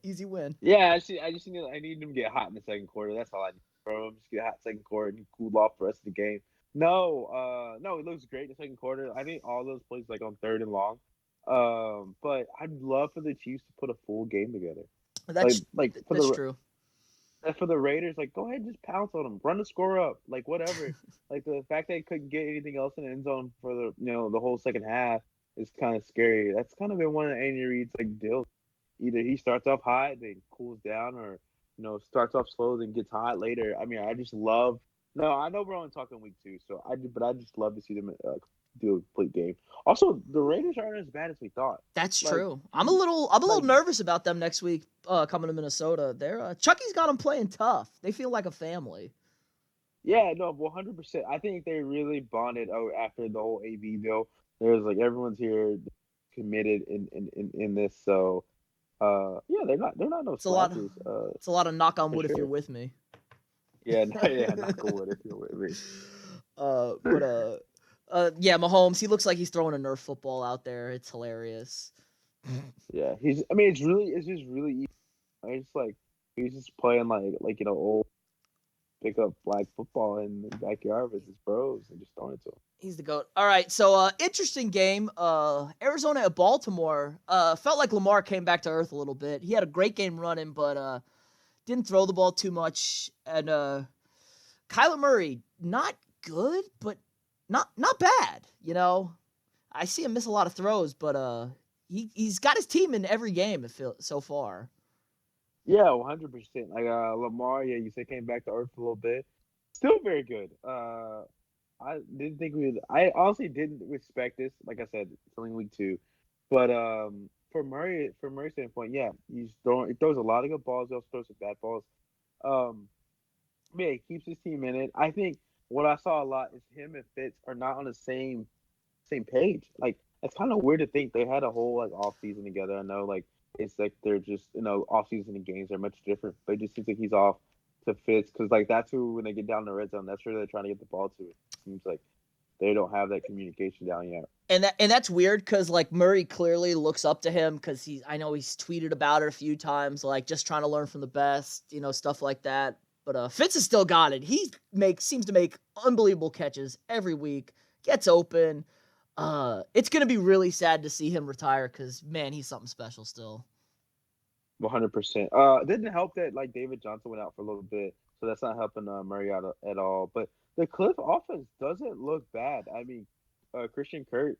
Easy win. Yeah, I need him to get hot in the second quarter. That's all I need from him. Just get hot second quarter and cool off the rest of the game. No, it looks great in the second quarter. I think all those plays like on third and long. But I'd love for the Chiefs to put a full game together. Like That's like that's true. for the Raiders, like go ahead and just pounce on them, run the score up, like whatever. Like the fact they couldn't get anything else in the end zone for the whole second half is kind of scary. That's kind of been one of Andy Reid's like deals. Either he starts off high, then cools down, or starts off slow, then gets hot later. I mean, I just love. No, I know we're only talking week 2, but I just love to see them do a complete game. Also, the Raiders aren't as bad as we thought. That's Like, true. I'm a little like nervous about them next week. Coming to Minnesota, they're Chucky's got them playing tough. They feel like a family. yeah, no, 100%. I think they really bonded after the whole AV deal. There's like everyone's here committed in this, so yeah, they're no It's a lot. slouches, It's a lot of knock on for wood if you're sure. with me. Yeah, yeah, not cool with it if you're with me. Yeah, Mahomes. He looks like he's throwing a Nerf football out there. It's hilarious. Yeah, he's. I mean, it's just really easy. It's like he's just playing like old pickup flag football in the backyard with his bros and just throwing it to him. He's the goat. All right, so interesting game. Arizona at Baltimore. Felt like Lamar came back to earth a little bit. He had a great game running, but didn't throw the ball too much. And Kyler Murray, not good, but not bad. I see him miss a lot of throws, but he's got his team in every game. It feels so far. Yeah, 100%. Like Lamar, yeah, you said came back to earth a little bit. Still very good. I didn't think we. I honestly didn't respect this. Like I said, it's only week 2, but from Murray's standpoint, yeah, he throws a lot of good balls. He also throws some bad balls. Um, yeah, he keeps his team in it. I think what I saw a lot is him and Fitz are not on the same page. Like it's kind of weird to think they had a whole like off season together. I know like it's like they're just off season and games are much different, but it just seems like he's off to Fitz because like that's who when they get down the red zone, that's where they're trying to get the ball to. It seems like they don't have that communication down yet. And that's weird because like Murray clearly looks up to him because I know he's tweeted about it a few times, like just trying to learn from the best, stuff like that. But Fitz has still got it. He seems to make unbelievable catches every week. Gets open. It's gonna be really sad to see him retire because man, he's something special still. 100%. It didn't help that like David Johnson went out for a little bit, so that's not helping Murray out at all. But the Cliff offense doesn't look bad. I mean, Christian Kurt,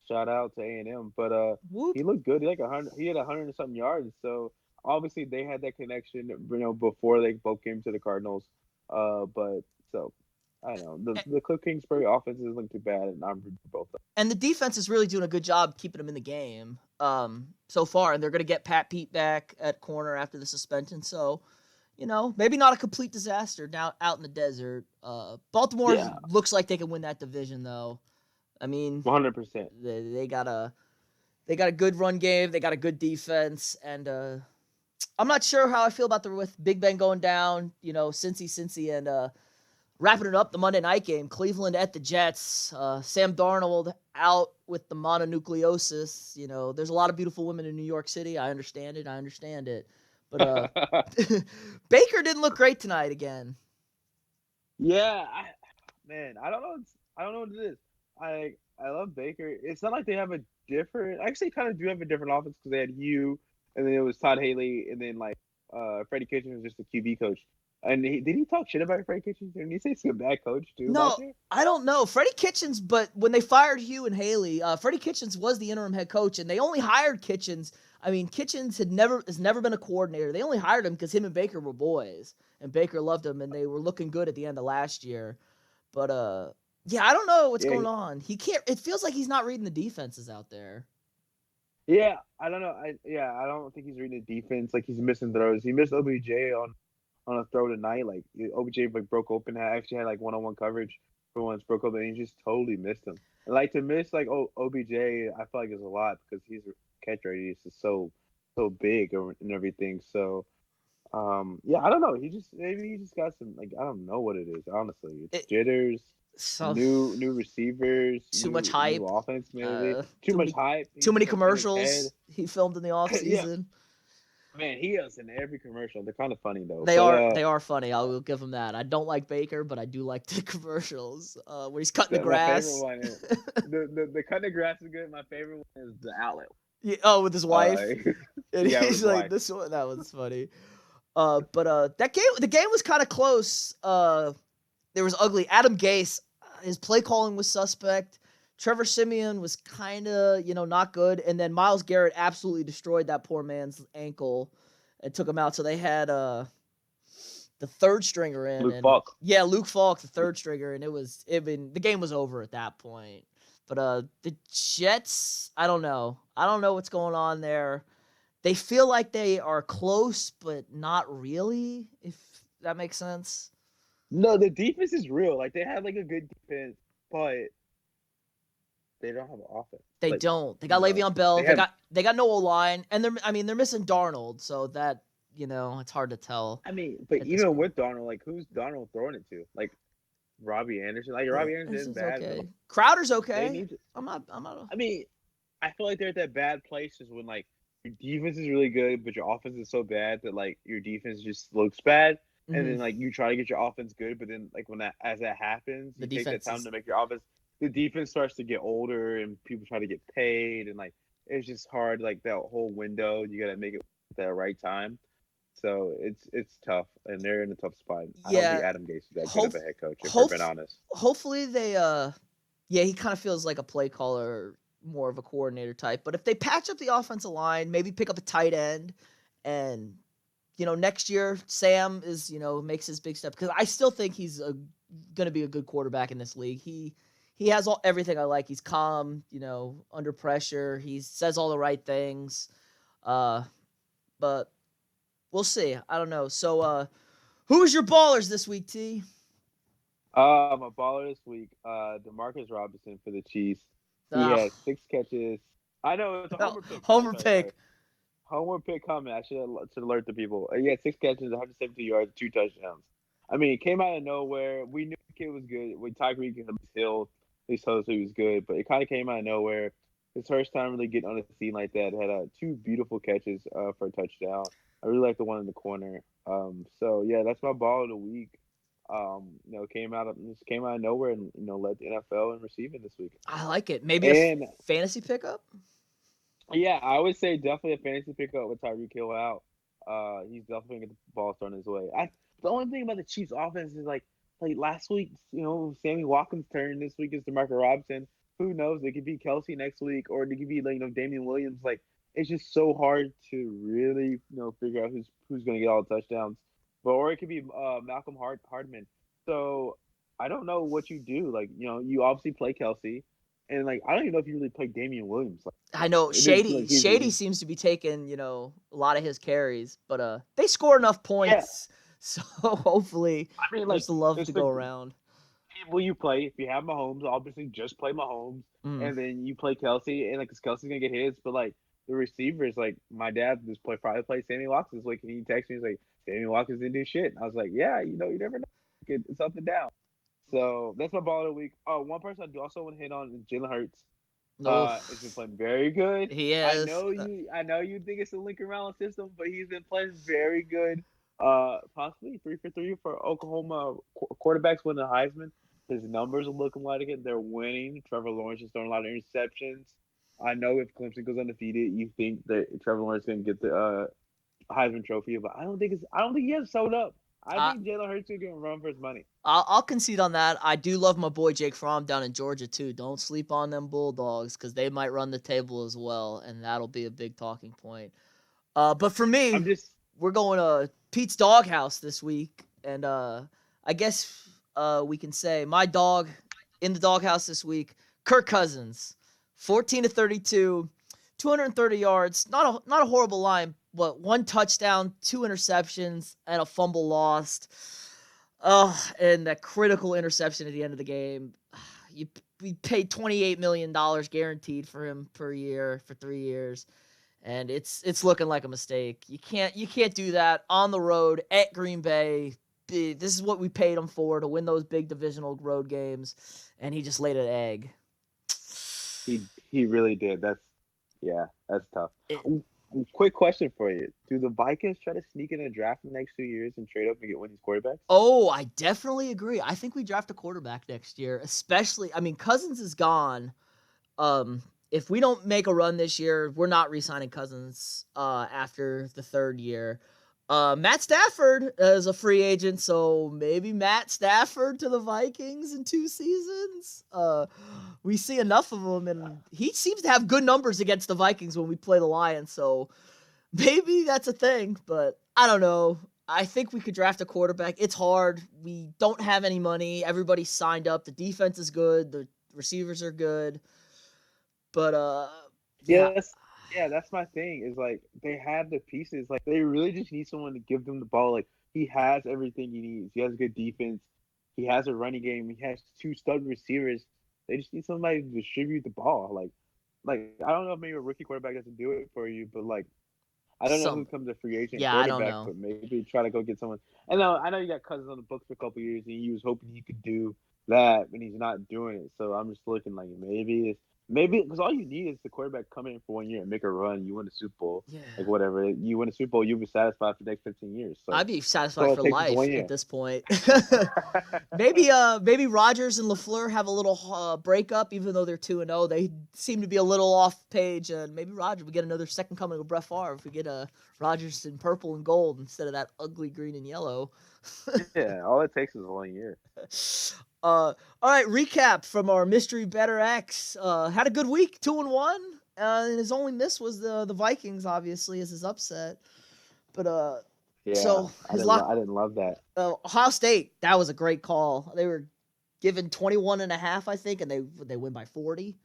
shout out to A&M, but Whoop. he looked good. He like 100. He had 100 and something yards. So obviously they had that connection, before they both came to the Cardinals. But so I don't know the Cliff Kingsbury offense isn't looking too bad, and I'm rooting for both of them. And the defense is really doing a good job keeping him in the game so far. And they're going to get Pat Pete back at corner after the suspension. So, maybe not a complete disaster now out in the desert. Baltimore Yeah, looks like they can win that division, though. I mean, 100%. they got a good run game. They got a good defense. And I'm not sure how I feel about with Big Ben going down, Cincy, and wrapping it up, the Monday night game, Cleveland at the Jets. Sam Darnold out with the mononucleosis. There's a lot of beautiful women in New York City. I understand it. But Baker didn't look great tonight again. Yeah, man, I don't know what it is. I love Baker. It's not like they have a different. Actually, kind of do have a different offense because they had you, and then it was Todd Haley, and then like Freddie Kitchens was just the QB coach. And did he talk shit about Freddie Kitchens? Didn't he say he's a bad coach too? No, I don't know. Freddie Kitchens, but when they fired Hugh and Haley, Freddie Kitchens was the interim head coach, and they only hired Kitchens. I mean, Kitchens has never been a coordinator. They only hired him because him and Baker were boys, and Baker loved him, and they were looking good at the end of last year. But yeah, I don't know what's going on. He can't. It feels like he's not reading the defenses out there. Yeah, I don't know. I don't think he's reading the defense. Like he's missing throws. He missed OBJ on a throw tonight. Like OBJ like broke open. I actually had like one-on-one coverage for once, broke open, and he just totally missed him. And like to miss like OBJ, I feel like is a lot because he's catch radius is so big and everything. So yeah, I don't know. Maybe he just got some, like, I don't know what it is. Honestly, it's It, jitters, so new receivers, too much new hype. offense. Maybe too Too much many hype. too He's many in his head. commercials he filmed in the off Yeah, season. man, he is in every commercial. They're kind of funny though. They But are funny. I will give him that. I don't like Baker, but I do like the commercials where he's cutting the my favorite grass. one is the cutting the grass is good. My favorite one is the outlet. Yeah, oh, with his Uh, wife, and yeah, with he's his like, wife. "This one, that was funny." But the game was kind of close. There was ugly. Adam Gase, his play calling was suspect. Trevor Simeon was kind of, not good. And then Myles Garrett absolutely destroyed that poor man's ankle and took him out. So they had the third stringer in. Luke And Falk. yeah, Luke Falk, the third stringer. And the game was over at that point. But the Jets, I don't know. I don't know what's going on there. They feel like they are close, but not really, if that makes sense. No, the defense is real. Like, they have like a good defense, but they don't have an offense. They Like, don't. They got Le'Veon they Bell. They have. got no O-line, and they're missing Darnold, so that it's hard to tell I mean, but at this even point. with Darnold, like, who's Darnold throwing it to? Like Robbie Anderson. Like, Robbie Anderson This isn't is bad, but okay. Crowder's they okay. need to. I'm not. I'm not. I mean, I feel like they're at that bad place is when, like, your defense is really good, but your offense is so bad that, like, your defense just looks bad. And Mhm. then, like, you try to get your offense good, but then, like, as that happens, The you take that defense time is. to make your offense. The defense starts to get older, and people try to get paid, and, like, it's just hard. Like, that whole window, you got to make it at the right time. So it's tough, and they're in a tough spot. I don't think Yeah. Adam Gase is that good Hope. of a head coach, if we're Hope. being honest. Hopefully they. Yeah, he kind of feels like a play caller, more of a coordinator type. But if they patch up the offensive line, maybe pick up a tight end, and next year Sam is makes his big step because I still think he's going to be a good quarterback in this league. He has everything I like. He's calm, under pressure. He says all the right things. But we'll see. I don't know. So who was your ballers this week, T? My baller this week, Demarcus Robinson for the Chiefs. He Ah, had 6 catches. I know it's a homer pick. Sorry, homer sorry, sorry. pick. Homer pick coming. I should alert the people. He had 6 catches, 172 yards, 2 touchdowns. I mean, it came out of nowhere. We knew the kid was good. With Tyreek and Hill, at least told us he was good, but it kind of came out of nowhere. His first time really getting on the scene like that. Had 2 beautiful catches for a touchdown. I really like the one in the corner. So yeah, that's my ball of the week. Came out of nowhere and led the NFL in receiving this week. I like it. Maybe a And fantasy pickup. yeah, I would say definitely a fantasy pickup with Tyreek Hill out. He's definitely gonna get the ball thrown his way. The only thing about the Chiefs offense is like last week, Sammy Watkins' turn. This week is DeMarcus Robinson. Who knows? It could be Kelsey next week, or it could be Damian Williams. Like, it's just so hard to really figure out who's gonna get all the touchdowns. Or it could be Malcolm Hardman. So I don't know what you do. Like, you obviously play Kelsey, and like I don't even know if you really play Damian Williams. Like, I know it didn't seem Shady. like he. Seems to be taking a lot of his carries, but they score enough Yeah, points, so hopefully I mean, like, there's the love it's to the go around. people you play. If you have Mahomes, obviously just play Mahomes, Mm. and then you play Kelsey, and like, 'cause Kelsey's gonna get hits, but like the receivers, like my dad just probably play Sammy Watkins this week, and he texted me, he's like, Sammy Watkins didn't do shit. And I was like, yeah, you never know, it's up and down. So that's my ball of the week. Oh, one person I do also want to hit on is Jalen Hurts. No, Has been playing very good. he I has. know you think it's a Lincoln Round system, but he's been playing very good. Possibly 3 for 3 for Oklahoma quarterbacks winning the Heisman. His numbers are looking like it. They're winning. Trevor Lawrence is throwing a lot of interceptions. I know if Clemson goes undefeated, you think that Trevor Lawrence is going to get the Heisman Trophy, but I don't think he has sold up. I I, think Jalen Hurts is going to run for his money. I'll concede on that. I do love my boy Jake Fromm down in Georgia too. Don't sleep on them Bulldogs because they might run the table as well, and that'll be a big talking point. But for me, I'm just we're going to Pete's Doghouse this week, and I guess we can say my dog in the doghouse this week, Kirk Cousins, 14-32, 230 yards. Not a horrible line, but 1 touchdown, 2 interceptions, and a fumble lost. And that critical interception at the end of the game. We paid $28 million guaranteed for him per year for 3 years. and it's looking like a mistake. You can't do that on the road at Green Bay. This is what we paid him for, to win those big divisional road games, and he just laid an egg. He really did. That's tough. It, Quick question for you: do the Vikings try to sneak in a draft in the next 2 years and trade up and get one of these quarterbacks? oh, I definitely agree. I think we draft a quarterback next year, especially. I mean, Cousins is gone. If we don't make a run this year, we're not re-signing Cousins after the third year. Matt Stafford is a free agent, so maybe Matt Stafford to the Vikings in 2 seasons. We see enough of him, and he seems to have good numbers against the Vikings when we play the Lions, so maybe that's a thing, but I don't know. I think we could draft a quarterback. It's hard. We don't have any money. Everybody's signed up. The defense is good. The receivers are good. But yeah, Yes, yeah, that's my thing. Is like they have the pieces. Like they really just need someone to give them the ball. Like he has everything he needs. He has good defense. He has a running game. He has two stud receivers. They just need somebody to distribute the ball. Like I don't know if maybe a rookie quarterback doesn't do it for you, but like I don't know who some comes a free agent yeah, I don't quarterback, know. but maybe try to go get someone. I know you got Cousins on the books for a couple years, and he was hoping he could do that, and he's not doing it. So I'm just looking like maybe because all you need is the quarterback come in for 1 year and make a run. You win the Super Bowl, Yeah. like whatever. You win a Super Bowl, you'll be satisfied for the next 15 years. So I'd be that's satisfied all for it takes is life 1 year. at this point. Maybe Rodgers and LaFleur have a little breakup, even though they're 2-0. They seem to be a little off page, and maybe Rodgers we get another second coming of Brett Favre if we get Rodgers in purple and gold instead of that ugly green and yellow. Yeah, all it takes is 1 year. All right, recap from our mystery better X. Had a good week, 2-1. And his only miss was the Vikings, obviously, as his upset. But Yeah, so his lock, I didn't love that. Ohio State, that was a great call. They were given 21.5, I think, and they win by 40.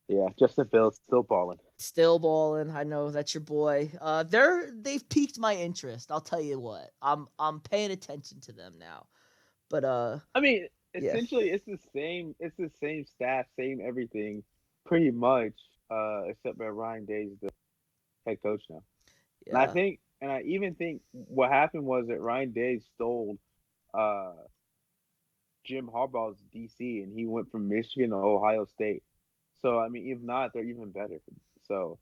Yeah, Justin Fields still balling. Still balling. I know that's your boy. They've piqued my interest. I'll tell you what. I'm paying attention to them now. But I mean, yeah, essentially, it's the same. It's the same staff, same everything, pretty much, except that Ryan Day is the head coach now. yeah. And I even think what happened was that Ryan Day stole uh, Jim Harbaugh's DC, and he went from Michigan to Ohio State. So I mean, if not, they're even better. So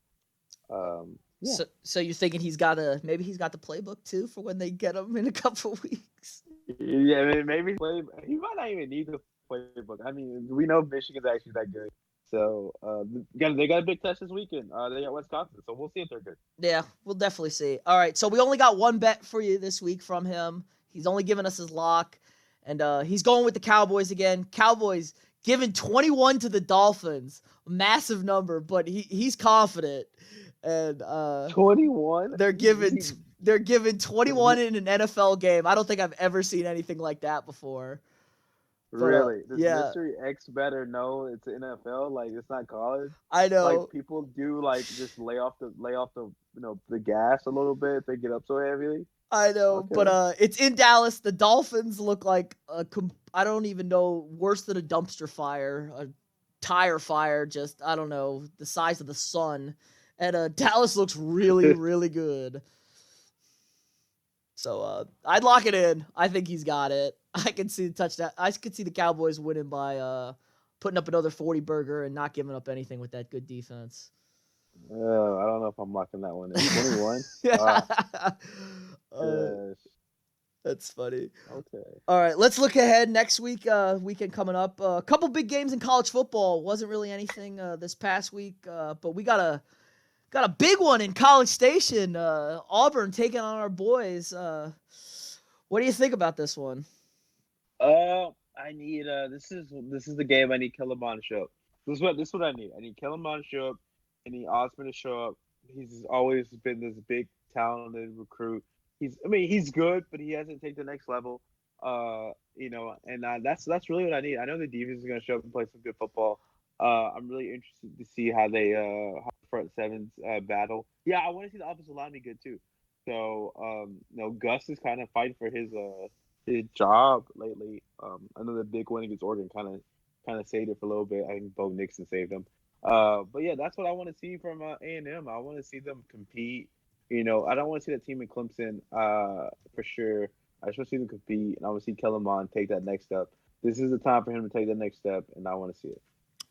yeah, So you're thinking maybe he's got the playbook too for when they get him in a couple weeks. yeah. I mean, maybe play. He might not even need the playbook. I mean, we know Michigan's actually that good. So they got a big test this weekend. They got Wisconsin, so we'll see if they're good. Yeah, we'll definitely see. All right, so we only got one bet for you this week from him. He's only given us his lock, and he's going with the Cowboys again. Cowboys giving 21 to the Dolphins, massive number, but he's confident, and 21. they're giving 21 in an NFL game. I don't think I've ever seen anything like that before. But Really? Does yeah, Mystery X better know it's NFL? Like it's not college. I Like know. people do like just lay off the the gas a little bit if they get up so heavily. I know, but Okay. it's in Dallas. The Dolphins look like I don't even know, worse than a dumpster fire, a tire fire. Just I don't know, the size of the sun, and Dallas looks really really good. So I'd lock it in. I think he's got it. I can see the touchdown. I can see the Cowboys winning by putting up another 40 burger and not giving up anything with that good defense. Oh, I don't know if I'm locking that one in. 21. Ah, uh, yes. that's funny. Okay. All right, let's look ahead next week. Weekend coming up. A couple big games in college football. Wasn't really anything this past week, but we got a big one in College Station. Auburn taking on our boys. What do you think about this one? I need this is the game I need Kellerman to show up. This is what I need. I need Kellerman to show up. I need Osman to show up. He's always been this big talented recruit. He's good, but he hasn't taken the next level. And that's really what I need. I know the defense is going to show up and play some good football. I'm really interested to see how how the front sevens battle. Yeah, I want to see the offensive line be good too. So Gus is kind of fighting for his job lately. I know the big win against Oregon kind of saved it for a little bit. I think Bo Nixon saved him. But yeah, that's what I want to see from A&M. I want to see them compete. I don't want to see that team in Clemson for sure. I just want to see them compete, and I want to see Kellen Mond take that next step. This is the time for him to take that next step, and I want to see it.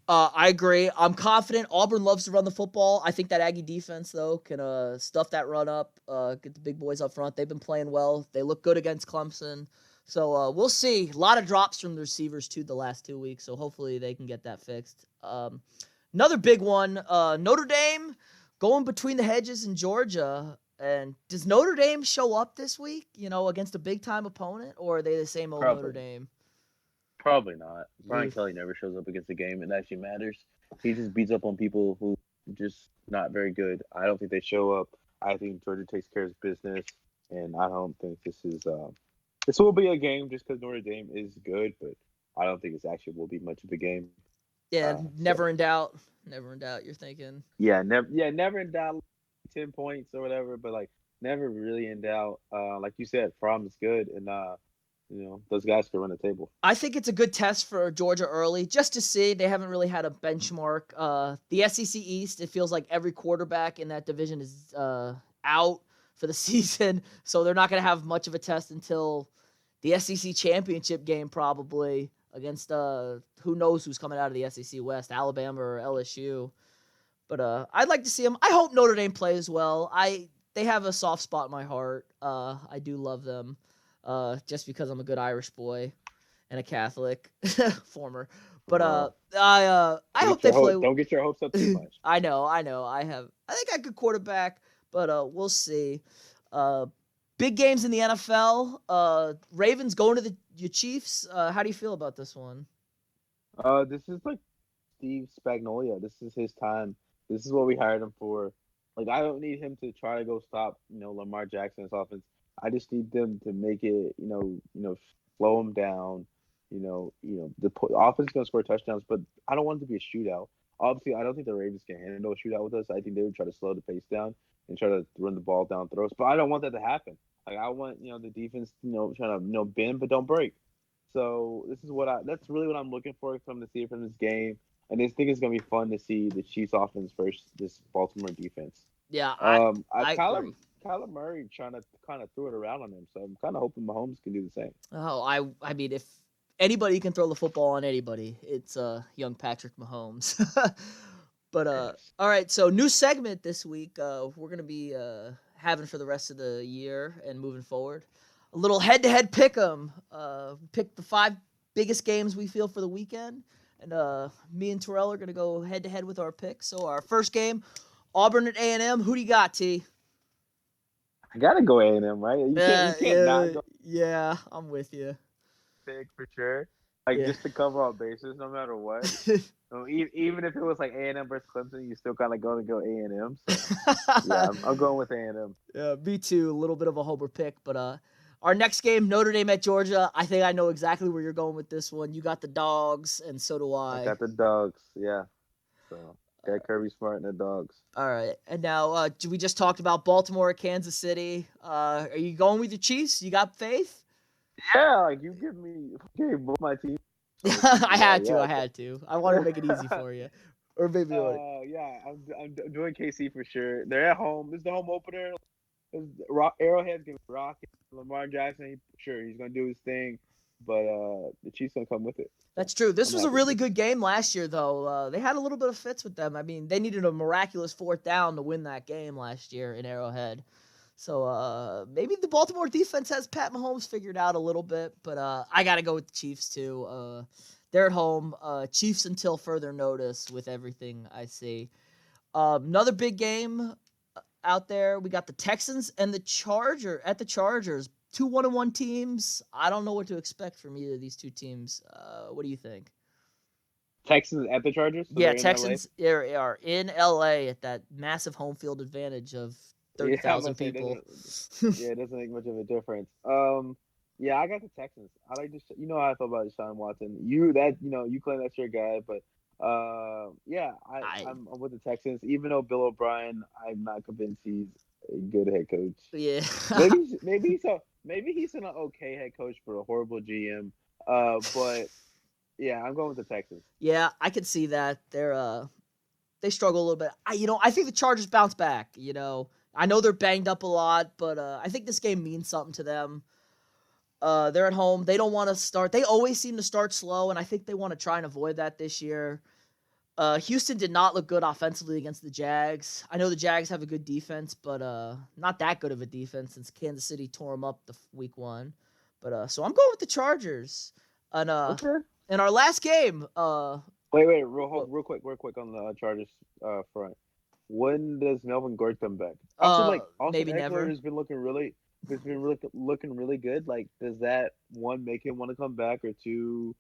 I agree. I'm confident. Auburn loves to run the football. I think that Aggie defense, though, can stuff that run up, get the big boys up front. They've been playing well. They look good against Clemson. So we'll see. A lot of drops from the receivers, too, the last 2 weeks. So hopefully they can get that fixed. Another big one, Notre Dame going between the hedges in Georgia. And does Notre Dame show up this week, against a big-time opponent? Or are they the same old Notre Probably, Dame? probably not. Brian Oof. Kelly never shows up against a game that actually matters. He just beats up on people who just not very good. I don't think they show up. I think Georgia takes care of business, and I don't think this will be a game just because Notre Dame is good, but I don't think it's actually will be much of a game. Yeah, So never in doubt. Never in doubt, you're thinking. never in doubt. 10 points or whatever, but like never really in doubt. Like you said, Fromm is good, and those guys can run the table. I think it's a good test for Georgia early, just to see. They haven't really had a benchmark. The SEC East, it feels like every quarterback in that division is out for the season, so they're not going to have much of a test until the SEC championship game, probably against who knows who's coming out of the SEC West, Alabama or LSU. But I'd like to see them. I hope Notre Dame plays well. They have a soft spot in my heart. I do love them, just because I'm a good Irish boy and a Catholic, former. But Uh, I hope they play. don't get your hopes up too much. I know. I think I could quarterback, but we'll see. Uh, Big games in the NFL. Ravens going to the Chiefs. How do you feel about this one? This is like Steve Spagnuolo. This is his time. This is what we hired him for. Like I don't need him to try to go stop, Lamar Jackson's offense. I just need them to make it, slow him down. Offense is gonna score touchdowns, but I don't want it to be a shootout. Obviously, I don't think the Ravens can handle a shootout with us. I think they would try to slow the pace down and try to run the ball down throws. But I don't want that to happen. Like I want, the defense, trying to, bend but don't break. So this is that's really what I'm looking for from the see from this game. And I think it's gonna be fun to see the Chiefs offense versus this Baltimore defense. Yeah, I Kyler agree. Kyler Murray trying to kind of throw it around on him, so I'm kind of hoping Mahomes can do the same. Oh, I mean, if anybody can throw the football on anybody, it's young Patrick Mahomes. But Yes. all right, so new segment this week. We're gonna be having for the rest of the year and moving forward. A little head-to-head pick 'em. Pick the 5 biggest games we feel for the weekend, and me and Terrell are gonna go head-to-head with our picks. So our first game, Auburn at A&M. Who do you got, T? I gotta go A&M, right? You can't not Yeah, go yeah, I'm with you. big for sure. Like Yeah. just to cover all bases, no matter what. So even if it was like A&M versus Clemson, you still kind of going to go A&M. So yeah, I'm going with A&M. Yeah, me too. A little bit of a homer pick, but our next game, Notre Dame at Georgia. I think I know exactly where you're going with this one. You got the dogs, and so do I I. got the dogs. Yeah. So got Kirby Smart and the dogs. All right, and now we just talked about Baltimore at Kansas City. Are you going with the Chiefs? You got faith? Yeah, like you gave both my teams. So I had to. yeah. I had to. I wanted to make it easy for you, or maybe like. Yeah, I'm doing KC for sure. They're at home. This is the home opener. Arrowhead's gonna rock it. Lamar Jackson, sure he's gonna do his thing, but the Chiefs gonna come with it. So That's true. This I'm was a happy really for. good game last year, though. They had a little bit of fits with them. I mean, they needed a miraculous 4th down to win that game last year in Arrowhead. So maybe the Baltimore defense has Pat Mahomes figured out a little bit, but I got to go with the Chiefs, too. They're at home. Chiefs until further notice with everything I see. Another big game out there. We got the Texans and the Chargers. 2 1-1 teams. I don't know what to expect from either of these two teams. What do you think? Texans at the Chargers, so Yeah, they're in LA. Texans are in LA at that massive home field advantage of Yeah, I'm about 30,000 to say it people. doesn't. Yeah, it doesn't make much of a difference. Yeah, I got the Texans. I like this. You know how I feel about Deshaun Watson. You claim that's your guy, but yeah, I I'm with the Texans. Even though Bill O'Brien, I'm not convinced he's a good head coach. yeah. Maybe he's an okay head coach for a horrible GM. But yeah, I'm going with the Texans. Yeah, I could see that. they struggle a little bit. I think the Chargers bounce back. I know they're banged up a lot, but I think this game means something to them. They're at home. They don't want to start. They always seem to start slow, and I think they want to try and avoid that this year. Houston did not look good offensively against the Jags. I know the Jags have a good defense, but not that good of a defense since Kansas City tore them up week 1. But so I'm going with the Chargers. And Okay. in our last game, Wait, real quick on the Chargers front. When does Melvin Gordon come back? Also, Austin maybe Eckler never. has been looking really good. Like, does that one make him want to come back, or two,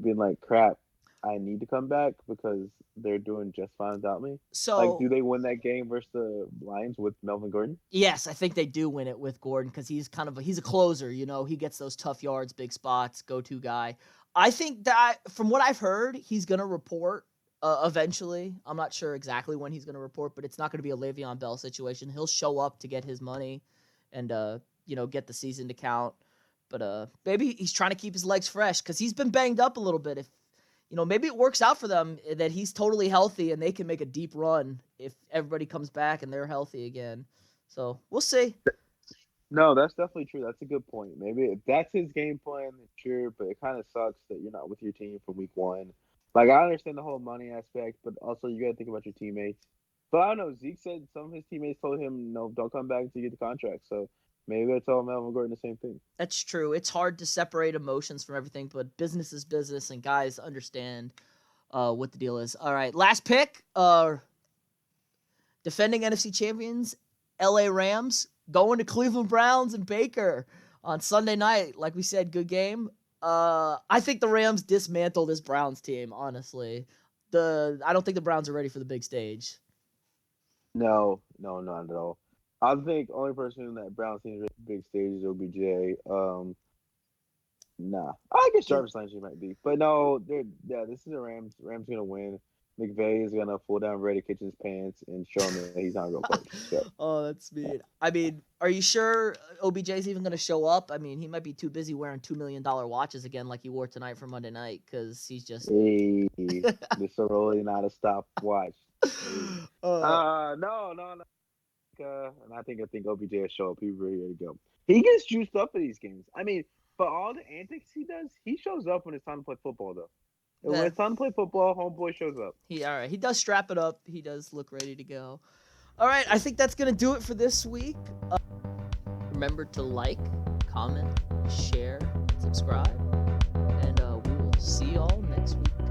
being like, crap, I need to come back because they're doing just fine without me? So Like, do they win that game versus the Lions with Melvin Gordon? yes, I think they do win it with Gordon because he's he's a closer. He gets those tough yards, big spots, go-to guy. I think that from what I've heard, he's gonna report eventually. I'm not sure exactly when he's gonna report, but it's not gonna be a Le'Veon Bell situation. He'll show up to get his money, and get the season to count. But maybe he's trying to keep his legs fresh because he's been banged up a little bit. If maybe it works out for them that he's totally healthy and they can make a deep run if everybody comes back and they're healthy again. So we'll see. No, that's definitely true. That's a good point. Maybe if that's his game plan, sure, but it kind of sucks that you're not with your team for week 1. Like, I understand the whole money aspect, but also you got to think about your teammates. But I don't know. Zeke said some of his teammates told him, no, don't come back until you get the contract. So maybe they'll tell Melvin Gordon the same thing. That's true. It's hard to separate emotions from everything, but business is business, and guys understand what the deal is. All right, last pick. Defending NFC champions, LA Rams, going to Cleveland Browns and Baker on Sunday night. Like we said, good game. I think the Rams dismantled this Browns team, honestly. I don't think the Browns are ready for the big stage. No, not at all. I think only person in that Browns team is big stage is OBJ. Nah. I guess Jarvis Landry might be. But no, this is the Rams. Rams gonna win. McVay is gonna pull down Reddy Kitchen's pants and show him that he's not a real coach. So. Oh, that's mean. I mean, are you sure OBJ's even gonna show up? I mean, he might be too busy wearing $2 million watches again, like he wore tonight for Monday night, because he's just. Hey, this is really not a stopwatch. No. And I think OBJ will show up. He's ready to go. He gets juiced up for these games. I mean, for all the antics he does, he shows up when it's time to play football, though. When it's time to play football, homeboy shows up. All right. He does strap it up. He does look ready to go. All right. I think that's gonna do it for this week. Remember to like, comment, share, subscribe, and we will see y'all next week.